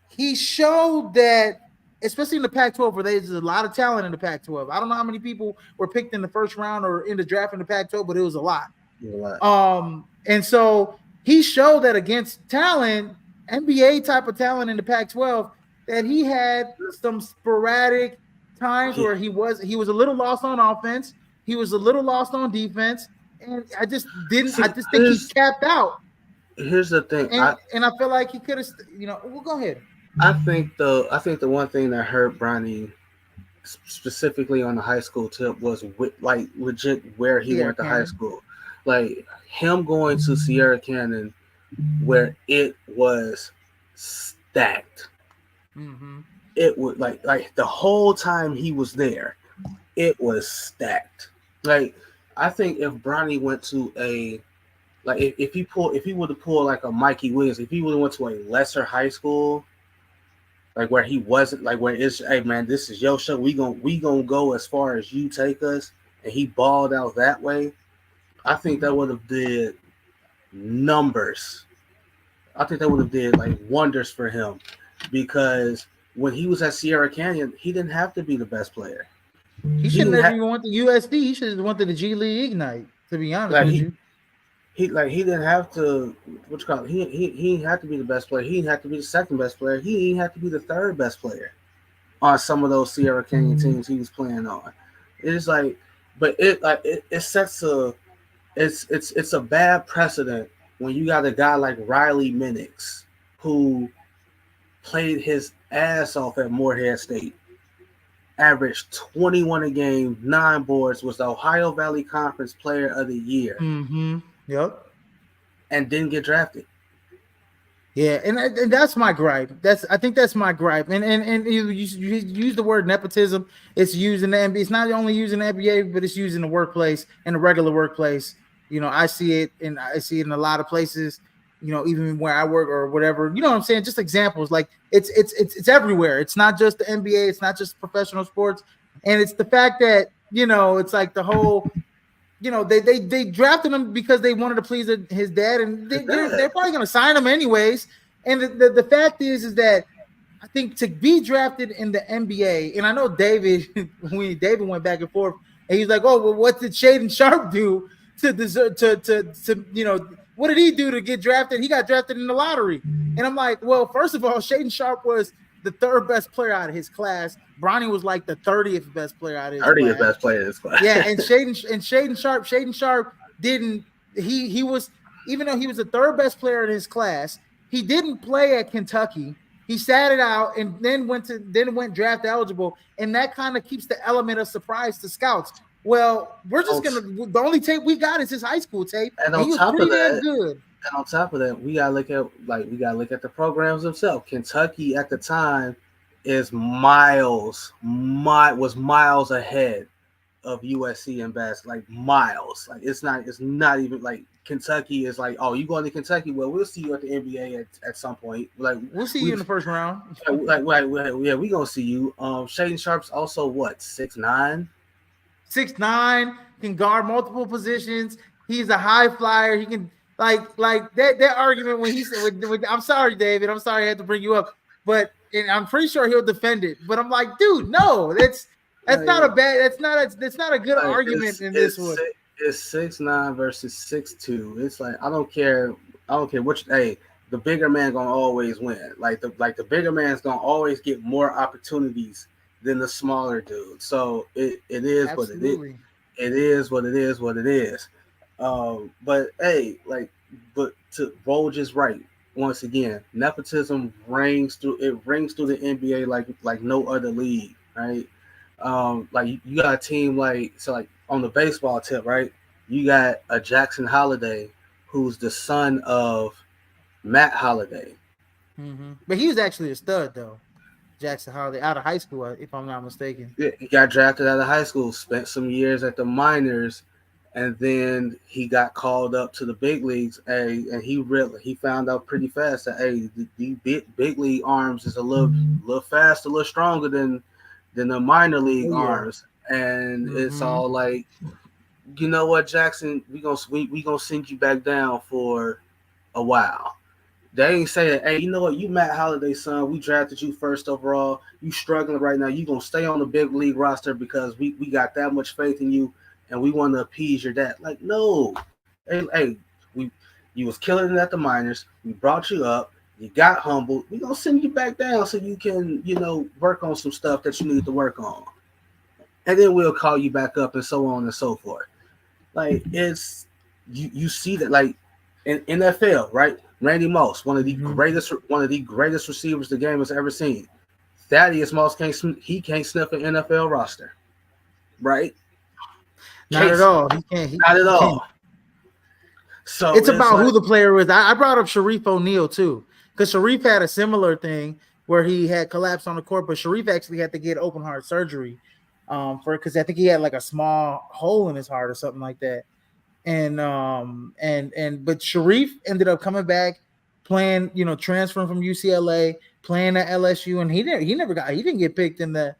he showed that, especially in the Pac-12, where there's a lot of talent in the Pac-12. I don't know how many people were picked in the first round or in the draft in the Pac-12, but it was a lot. a lot. And so he showed that against talent, NBA type of talent in the Pac-12, that he had some sporadic times He, where he was a little lost on offense, he was a little lost on defense, and I see, just think he capped out, here's the thing. and I feel like he could have, well, go ahead. I think the one thing that hurt Bronny specifically on the high school tip was like legit where he Sierra went to high Canyon. school, like him going to Sierra Canyon where it was stacked. Mm-hmm. It was like the whole time he was there, it was stacked. Like I think if Bronny went to a like if he would have pulled like a Mikey Williams, if he would have went to a lesser high school, like where he wasn't, like where it's, hey man, this is your show, we gonna go as far as you take us, and he balled out that way, I think that would have did numbers. I think that would have did like wonders for him, because when he was at Sierra Canyon, he didn't have to be the best player. He He should didn't never have even went to USD. He should have went to the G League Ignite. To be honest like with you, he didn't have to, what you call it, he didn't have to be the best player. He didn't have to be the second best player. He didn't have to be the third best player on some of those Sierra Canyon teams he was playing on. It's like, but it sets a, it's a bad precedent when you got a guy like Riley Minix who played his ass off at Morehead State, averaged 21 a game, 9 boards, was the Ohio Valley Conference Player of the Year, mm-hmm. Yep. and didn't get drafted. Yeah, and that's my gripe. I think that's my gripe. And you use the word nepotism. It's used in the NBA. It's not only used in the NBA, but it's used in the workplace, in the regular workplace. I see it, and I see it in a lot of places. Even where I work or whatever. You know what I'm saying? Just examples. Like it's everywhere. It's not just the NBA. It's not just professional sports. And it's the fact that it's like the whole they drafted him because they wanted to please his dad, and they're probably going to sign him anyways. And the fact is that I think to be drafted in the NBA, and I know David, when David went back and forth, and he's like, "Oh, well, what did Shaden Sharp do to deserve what did he do to get drafted? He got drafted in the lottery." And I'm like, well, first of all, Shaden Sharp was the third best player out of his class. Bronny was like the 30th best player out of his 30th class. best player in his class. Yeah, and Shaden Sharp didn't he was, even though he was the third best player in his class, he didn't play at Kentucky. He sat it out and then went draft eligible, and that kind of keeps the element of surprise to scouts. Well, we're just gonna, the only tape we got is his high school tape, And and on he was top of pretty damn that, good. and on top of that, we gotta look at the programs themselves. Kentucky at the time is was miles ahead of USC in basketball, like miles. Like it's not even like Kentucky is like, oh, you going to Kentucky? Well, we'll see you at the NBA at some point. Like We'll see you in the first round. yeah, we gonna see you. Shaden Sharp's also what, 6'9"? 6'9", can guard multiple positions. He's a high flyer. He can like that argument when he said, I'm sorry, David. I'm sorry I had to bring you up, but and I'm pretty sure he'll defend it. But I'm like, dude, no, that's not a bad. That's not a good argument in this one. It's 6'9" versus 6'2". It's like I don't care. I don't care which. Hey, the bigger man gonna always win. Like the bigger man's gonna always get more opportunities than the smaller dude. So it is what it is. Absolutely. It is what it is. What it is. But hey, but to Woj is right. Once again, nepotism rings through. It rings through the NBA like no other league, right? Like you got a team like on the baseball tip, right? You got a Jackson Holiday, who's the son of Matt Holiday. Mm-hmm. But he was actually a stud, though. Jackson Holiday, out of high school, if I'm not mistaken. He got drafted out of high school, spent some years at the minors, and then he got called up to the big leagues. And he found out pretty fast that the big league arms is a little faster, a little stronger than the minor league arms. And it's all like, you know what, Jackson, we gonna send you back down for a while. They ain't say that, hey, you know what, you Matt Holiday's son, we drafted you first overall. You struggling right now. You gonna stay on the big league roster because we got that much faith in you and we want to appease your dad. Like, no. Hey, You was killing it at the minors. We brought you up. You got humbled. We're gonna send you back down so you can, work on some stuff that you need to work on. And then we'll call you back up and so on and so forth. Like it's you see that like in NFL, right? Randy Moss, one of the greatest receivers the game has ever seen. Thaddeus Moss can't sniff an NFL roster, right? Not at all. He can't. Not at He can't. all. So it's about who the player is. I brought up Sharif O'Neal too, because Sharif had a similar thing where he had collapsed on the court, but Sharif actually had to get open heart surgery because I think he had like a small hole in his heart or something like that. But Sharif ended up coming back, playing, transferring from UCLA, playing at LSU, and he didn't get picked in the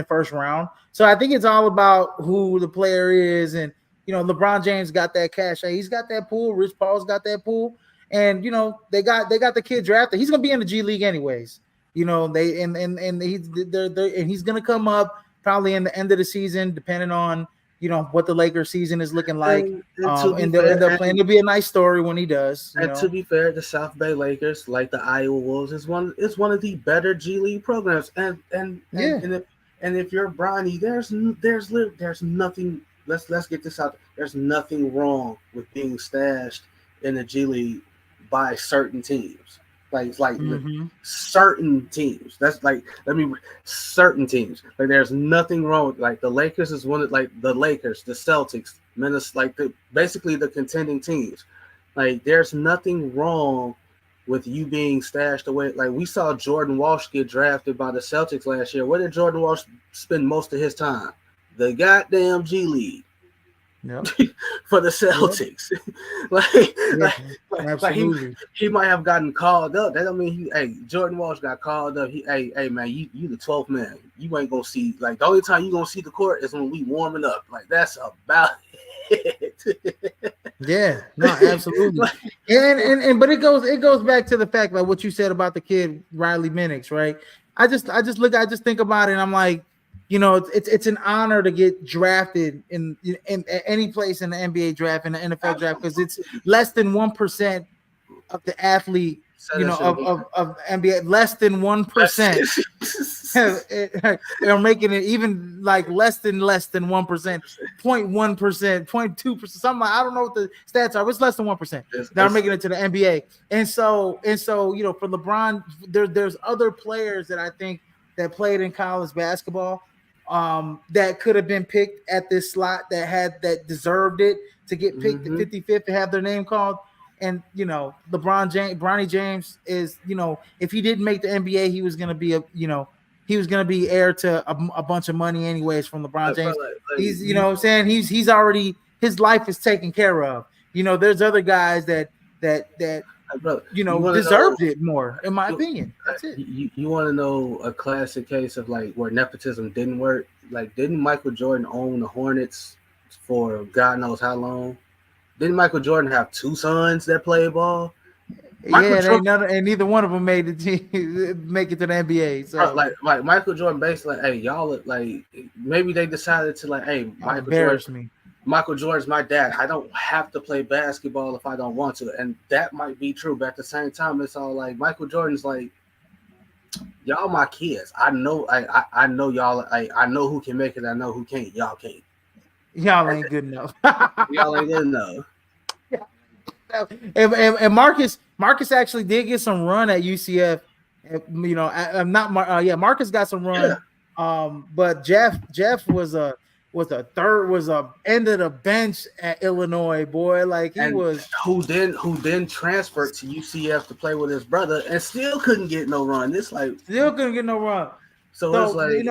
first round. So I think it's all about who the player is, and LeBron James got that cash. He's got that pool. Rich Paul's got that pool, and they got the kid drafted. He's gonna be in the G League anyways. He's gonna come up probably in the end of the season, depending on what the Lakers season is looking like. And they'll end up playing. It'll be a nice story when he does. To be fair, the South Bay Lakers, like the Iowa Wolves, is one of the better G League programs. And if you're Bronny, there's nothing. Let's get this out. There's nothing wrong with being stashed in the G League by certain teams. Certain teams. That's certain teams. Like there's nothing wrong with, like the Lakers is one of the Lakers, the Celtics, Minnesota, basically the contending teams. Like there's nothing wrong with you being stashed away. Like we saw Jordan Walsh get drafted by the Celtics last year. Where did Jordan Walsh spend most of his time? The goddamn G League. Yep. For the Celtics. Yep. He might have gotten called up. That don't mean Jordan Walsh got called up. Hey man, you the 12th man. You ain't gonna see, like, the only time you gonna see the court is when we warming up. Like that's about it. Yeah, no, absolutely. But it goes back to the fact, like what you said about the kid Riley Minix, right? I just think about it and I'm like, it's an honor to get drafted in any place in the NBA draft, in the NFL draft, because it's less than 1% of the athlete, of NBA, less than 1%. They're making it even like less than 1%, 0.1%, 0.2%, something like, I don't know what the stats are, but it's less than 1%. They're making it to the NBA. And so, for LeBron, there's other players that I think that played in college basketball that could have been picked at this slot, that deserved it to get picked at 55th to have their name called. And Bronny James is, if he didn't make the NBA, he was gonna be heir to a bunch of money anyways from LeBron James. He's what I'm saying, he's already, his life is taken care of. There's other guys that deserved it more, in my opinion. That's it. You want to know a classic case of like where nepotism didn't work? Like, didn't Michael Jordan own the Hornets for God knows how long? Didn't Michael Jordan have two sons that played ball? And neither one of them made it to the NBA. So like Michael Jordan basically, hey, y'all, like, maybe they decided to, like, hey, Michael Jordan's my dad. I don't have to play basketball if I don't want to. And that might be true. But at the same time, it's all like Michael Jordan's like, y'all my kids. I know I know y'all. I know who can make it. I know who can't. Y'all can't. Y'all ain't good enough. Y'all ain't good enough. And Marcus actually did get some run at UCF. Marcus got some run. Yeah. But Jeff was a end of the bench at Illinois, boy. Like who then transferred to UCF to play with his brother and still couldn't get no run. It's like still couldn't get no run. So it's like,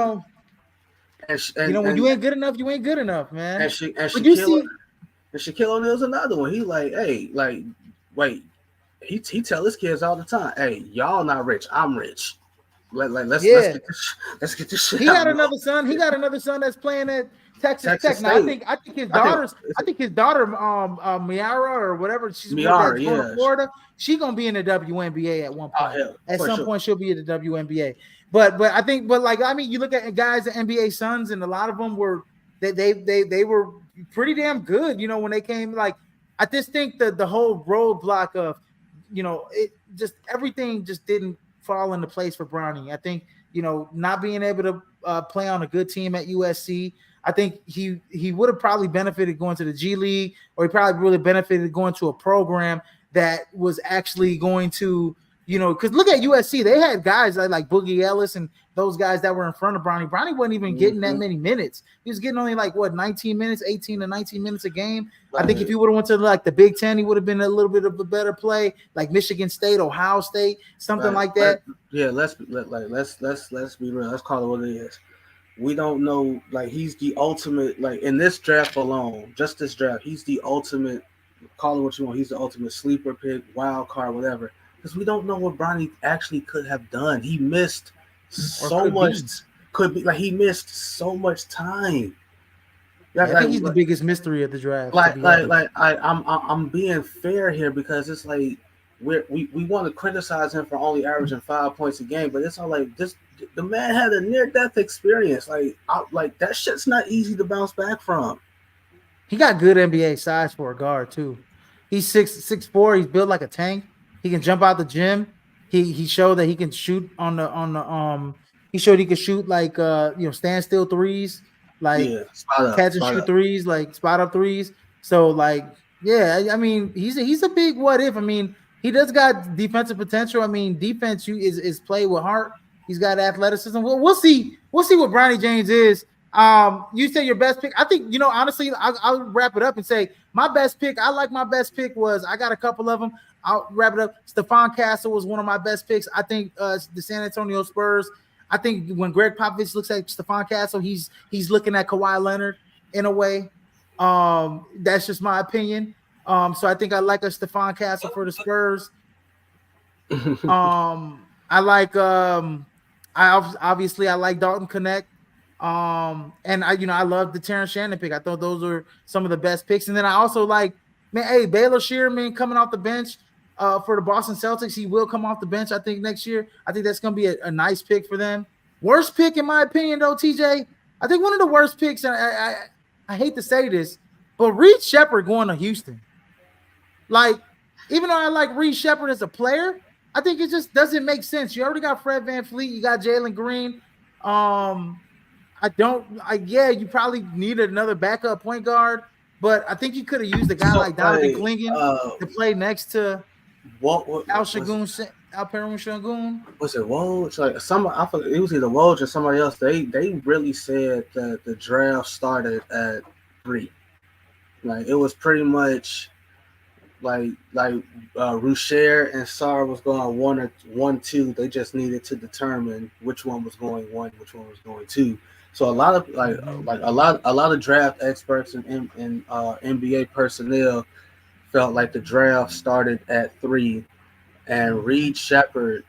when you ain't good enough, you ain't good enough, man. And Shaquille O'Neal's another one. He like, hey, like, wait, he tell his kids all the time, hey, y'all not rich, I'm rich. Let's get this shit. He got another son. He got another son that's playing at Texas Tech. Now, I think his daughter, Miara or whatever, she's going to Florida. She's gonna be in the WNBA at one point. At some point, she'll be in the WNBA. But I think, you look at guys, the NBA sons, and a lot of them were they were pretty damn good. When they came, like I just think that the whole roadblock of, it just everything just didn't fall into place for Bronny. I think, not being able to play on a good team at USC. I think he would have probably benefited going to the G League, or he probably really benefited going to a program that was actually going to, because look at USC, they had guys like Boogie Ellis and those guys that were in front of Bronny. Bronny wasn't even getting that many minutes. He was getting only 19 minutes, 18 to 19 minutes a game. I think if he would have went to the Big Ten, he would have been a little bit of a better play, like Michigan State, Ohio State, something like that. Let's be real. Let's call it what it is. We don't know. He's the ultimate. In this draft alone, just this draft, he's the ultimate. Call it what you want. He's the ultimate sleeper pick, wild card, whatever. Because we don't know what Bronny actually could have done. He missed so much. He missed so much time. I think he's the biggest mystery of the draft. I'm being fair here, because it's we want to criticize him for only averaging 5 points a game, but it's all this. The man had a near-death experience. That shit's not easy to bounce back from. He got good NBA size for a guard too. He's 6'4". He's built like a tank. He can jump out the gym. He showed that he can shoot on the. He showed he could shoot standstill threes, catch and shoot threes, spot up threes. So I mean, he's a big what if. I mean, he does got defensive potential. I mean, defense is played with heart. He's got athleticism. We'll see. We'll see what Bronny James is. You say your best pick. I think, honestly, I'll wrap it up and say my best pick. I like my best pick I got a couple of them. I'll wrap it up. Stephon Castle was one of my best picks. I think the San Antonio Spurs. I think when Greg Popovich looks at Stephon Castle, he's looking at Kawhi Leonard in a way. That's just my opinion. So I think I like a Stephon Castle for the Spurs. I like I like Dalton Connect. And I love the Terrence Shannon pick. I thought those were some of the best picks. And then I also like, Baylor Shearman coming off the bench for the Boston Celtics. He will come off the bench, I think, next year. I think that's going to be a nice pick for them. Worst pick, in my opinion, though, TJ, I think one of the worst picks, and I hate to say this, but Reed Shepherd going to Houston. Even though I like Reed Shepherd as a player, I think it just doesn't make sense. You already got Fred VanVleet. You got Jalen Green. You probably needed another backup point guard, but I think you could have used a guy like Donovan Clingan to play next to Alperen Şengün. Was it Woj? I forgot, it was either Woj or somebody else. They really said that the draft started at 3. It was pretty much Rusher and Sarr was going 1 or 1, 2. They just needed to determine which one was going 1, which one was going 2. So a lot of a lot of draft experts and NBA personnel felt like the draft started at 3, and Reed Shepherd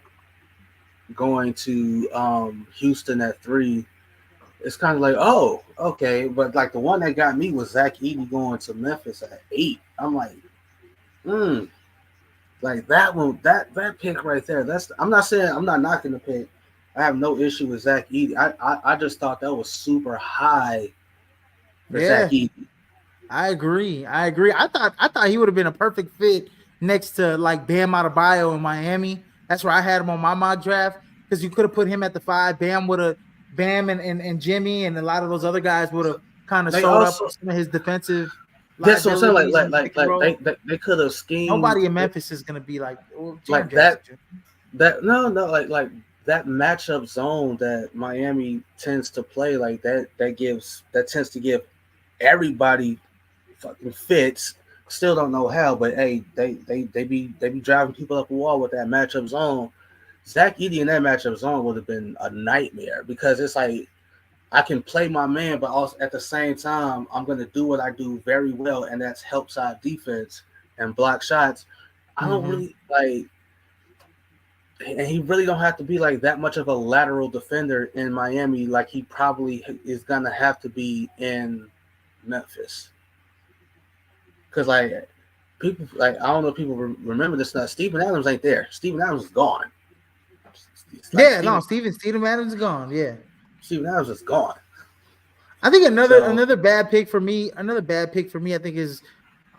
going to Houston at 3. It's kind of oh, okay, but the one that got me was Zach Edey going to Memphis at 8. I'm that one, that pick right there. I'm not knocking the pick. I have no issue with Zach Edey. I just thought that was super high for Zach Edey. I agree. I thought he would have been a perfect fit next to Bam Adebayo in Miami. That's where I had him on my mock draft, because you could have put him at the 5. Bam and Jimmy and a lot of those other guys would have kind of sold up some of his defensive. That's what I'm saying. They could have schemed. Nobody in Memphis is going to be that. That matchup zone that Miami tends to play, that tends to give everybody fucking fits. Still don't know how, but hey, they be driving people up a wall with that matchup zone. Zach Edey in that matchup zone would have been a nightmare, because it's I can play my man, but also at the same time, I'm going to do what I do very well, and that's help side defense and block shots. I don't really and he really don't have to be that much of a lateral defender in Miami, like he probably is going to have to be in Memphis. Because people, I don't know if people remember this. Steven Adams ain't there. Steven Adams is gone. Steven Adams is gone. Yeah. Steven Adams is gone. I think another bad pick for me. I think is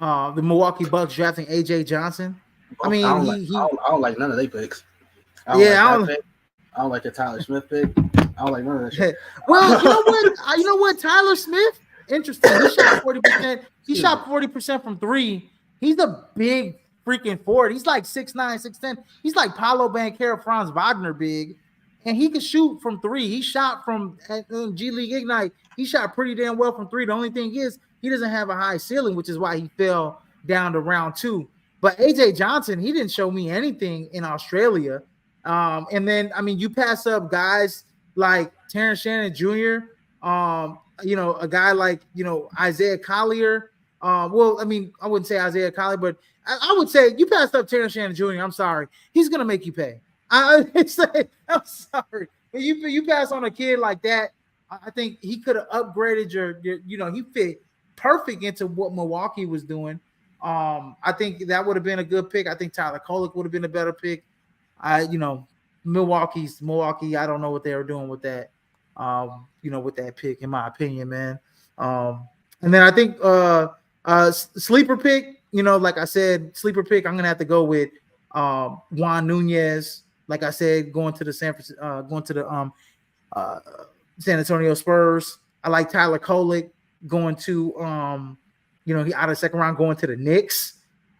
The Milwaukee Bucks drafting AJ Johnson. I I mean, don't like. he I don't like none of their picks. I don't like yeah, I that don't. pick. I don't like the Tyler Smith pick. I don't like none of that shit. Well, you know what? You know what? Tyler Smith, interesting. He shot 40%. He Excuse me. shot 40% from three. He's a big freaking forward. He's like 6'9", 6'10". He's like Paolo Banchero, Franz Wagner big. And he can shoot from three. He shot from G League Ignite. He shot pretty damn well from three. The only thing is he doesn't have a high ceiling, which is why he fell down to round two. But AJ Johnson, he didn't show me anything in Australia. And then, I mean, you pass up guys like Terrence Shannon Jr., a guy like, Isaiah Collier. Well, I mean, I wouldn't say Isaiah Collier, but I would say you passed up Terrence Shannon Jr. I'm sorry. He's going to make you pay. I'm sorry. But you pass on a kid like that, I think he could have upgraded he fit perfect into what Milwaukee was doing. I think that would have been a good pick. I think Tyler Kolek would have been a better pick. Milwaukee. I don't know what they were doing with that. With that pick, in my opinion, man. And then I think sleeper pick. Like I said, sleeper pick. I'm gonna have to go with Juan Nunez. Like I said, going to the uh, San Antonio Spurs. I like Tyler Kolek going to he out of second round going to the Knicks.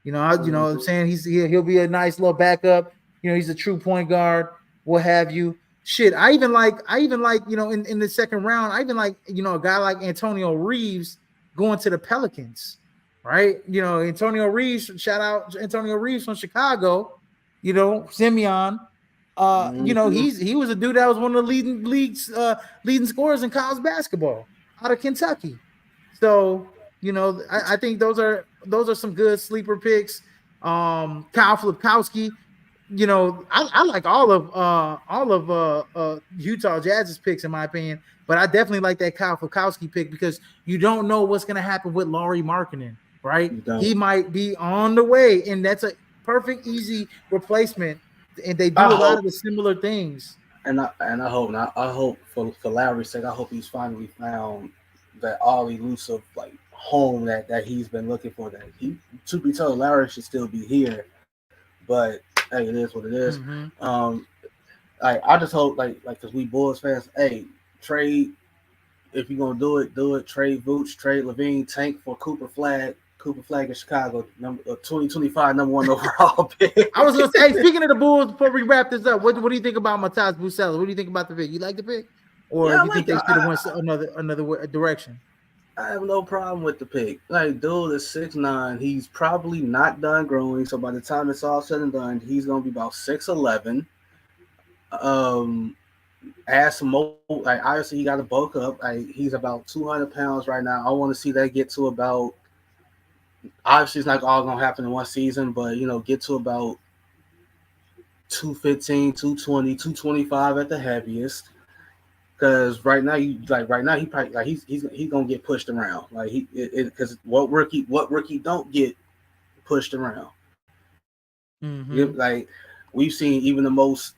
What I'm saying, he'll be a nice little backup. He's a true point guard, what have you. Shit, I even like, in the second round, I even like, a guy like Antonio Reeves going to the Pelicans, right? Antonio Reeves, shout out Antonio Reeves from Chicago, Simeon. He was a dude that was one of the leading scorers in college basketball out of Kentucky. So, I think those are some good sleeper picks. Kyle Flipkowski, I like all of Utah Jazz's picks in my opinion, but I definitely like that Kyle Fulkowski pick because you don't know what's going to happen with Lauri Markkanen, right? He might be on the way, and that's a perfect, easy replacement. And they do a lot of the similar things. And I hope for Lowry's sake, I hope he's finally found that all elusive like home that he's been looking for. That he, to be told, Lowry should still be here, but hey, it is what it is. Mm-hmm. I just hope because we Bulls fans, hey, trade if you're gonna do it. Trade Vooch, trade Levine, tank for Cooper Flag in Chicago, 2025 number one overall pick. I was gonna say, hey, speaking of the Bulls, before we wrap this up, what do you think about Matas Busela? What do you think about the pick? You like the pick, or do you think they should have went another direction? I have no problem with the pick. Like, dude is 6'9". He's probably not done growing. So by the time it's all said and done, he's gonna be about 6'11". Add some more. Like, obviously, he got to bulk up. Like, he's about 200 pounds right now. I want to see that get to about. Obviously, it's not all gonna happen in one season, but get to about 215, 220, 225 at the heaviest. Because right now he probably he's gonna get pushed around because what rookie don't get pushed around. Mm-hmm. Like we've seen even the most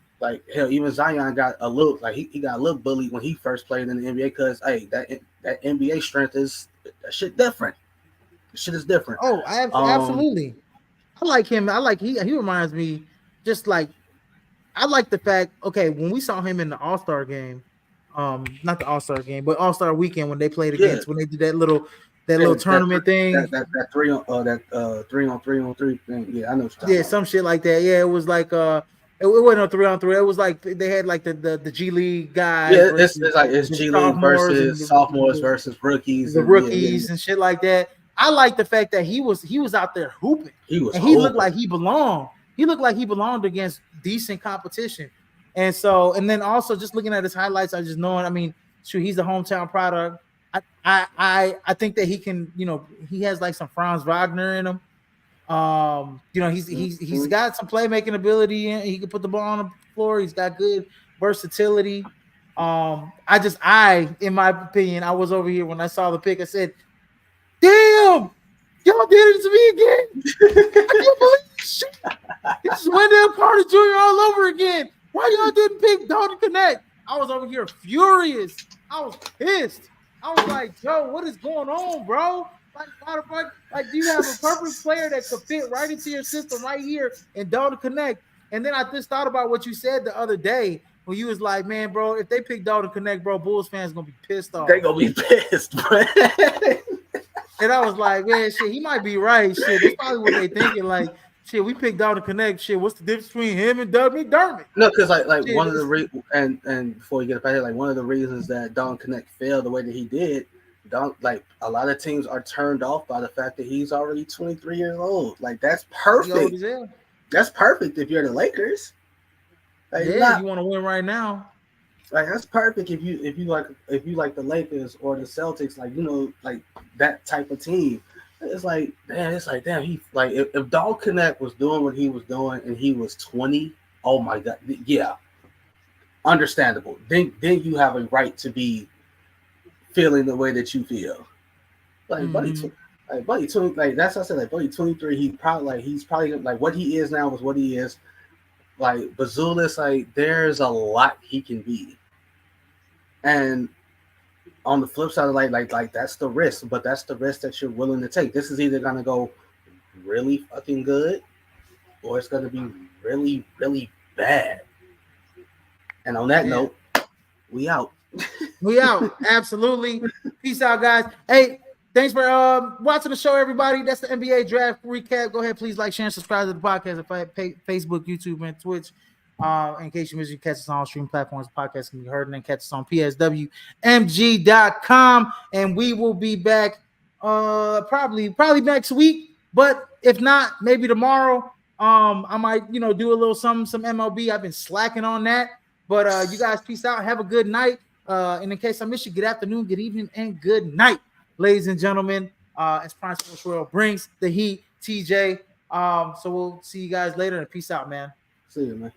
hell, even Zion got a little he got a little bullied when he first played in the NBA because hey that NBA strength is that shit different. Shit is different. Oh, absolutely. I like him. I like he reminds me just like I like the fact. Okay, when we saw him in the All-Star game. Not the All-Star game, but All-Star weekend when they played against when they did that little tournament thing. That 3-on-3 thing. Yeah, I know what you're talking about. Some shit like that. Yeah, it was like it wasn't a 3-on-3. It was like they had like the G League guys. Yeah, it's G League versus sophomores versus rookies. The rookies and shit like that. I like the fact that he was out there hooping. He looked like he belonged. He looked like he belonged against decent competition. And then also just looking at his highlights, I just knowing, I mean, shoot, he's a hometown product. I think that he can, he has like some Franz Wagner in him. He's got some playmaking ability. He can put the ball on the floor. He's got good versatility. In my opinion, I was over here when I saw the pick. I said, "Damn, y'all did it to me again! I can't believe this shit. This is Wendell Carter Jr. all over again. Why y'all didn't pick Dalton Connect?" I was over here furious. I was pissed. I was like, "Joe, what is going on, bro? why the fuck? Like, do you have a perfect player that could fit right into your system right here and Dalton Connect? And then I just thought about what you said the other day when you was like, man, bro, if they pick Dalton Connect, bro, Bulls fans gonna be pissed They off. gonna be pissed, bro. And I was like, man, shit, he might be right. Shit, that's probably what they thinking. Like, shit, we picked Dalton Connect. Shit, what's the difference between him and Doug McDermott? No, because like Shit, one of the and before you get up out here, like one of the reasons that Don Connect failed the way that he did, don't like a lot of teams are turned off by the fact that he's already 23 years old. Like that's he old perfect. as hell. That's perfect if you're the Lakers. Like Yeah, not you want to win right now. like that's perfect if you like the Lakers or the Celtics, like like that type of team. It's like damn he like if Don Connect was doing what he was doing and he was 20, oh my god, yeah, understandable. Then you have a right to be feeling the way that you feel. Like buddy 20, like that's what I said. Like buddy 23, he's probably like what he is now was what he is. Like Bazulis, like there's a lot he can be. And on the flip side, like that's the risk, but that's the risk that you're willing to take. This is either gonna go really fucking good, or it's gonna be really, really bad. And on that note, we out. We out. Absolutely. Peace out, guys. Hey, thanks for watching the show, everybody. That's the NBA draft recap. Go ahead, please like, share, and subscribe to the podcast at Facebook, YouTube, and Twitch. In case you missed, you catch us on all streaming platforms. The podcast can be heard and then catch us on PSWMG.com. And we will be back probably next week. But if not, maybe tomorrow. I might, do a little some MLB. I've been slacking on that. But you guys, peace out. Have a good night. And in case I miss you, good afternoon, good evening, and good night, ladies and gentlemen. As Prime Sports World brings the heat, TJ. So we'll see you guys later, and peace out, man. See you, man.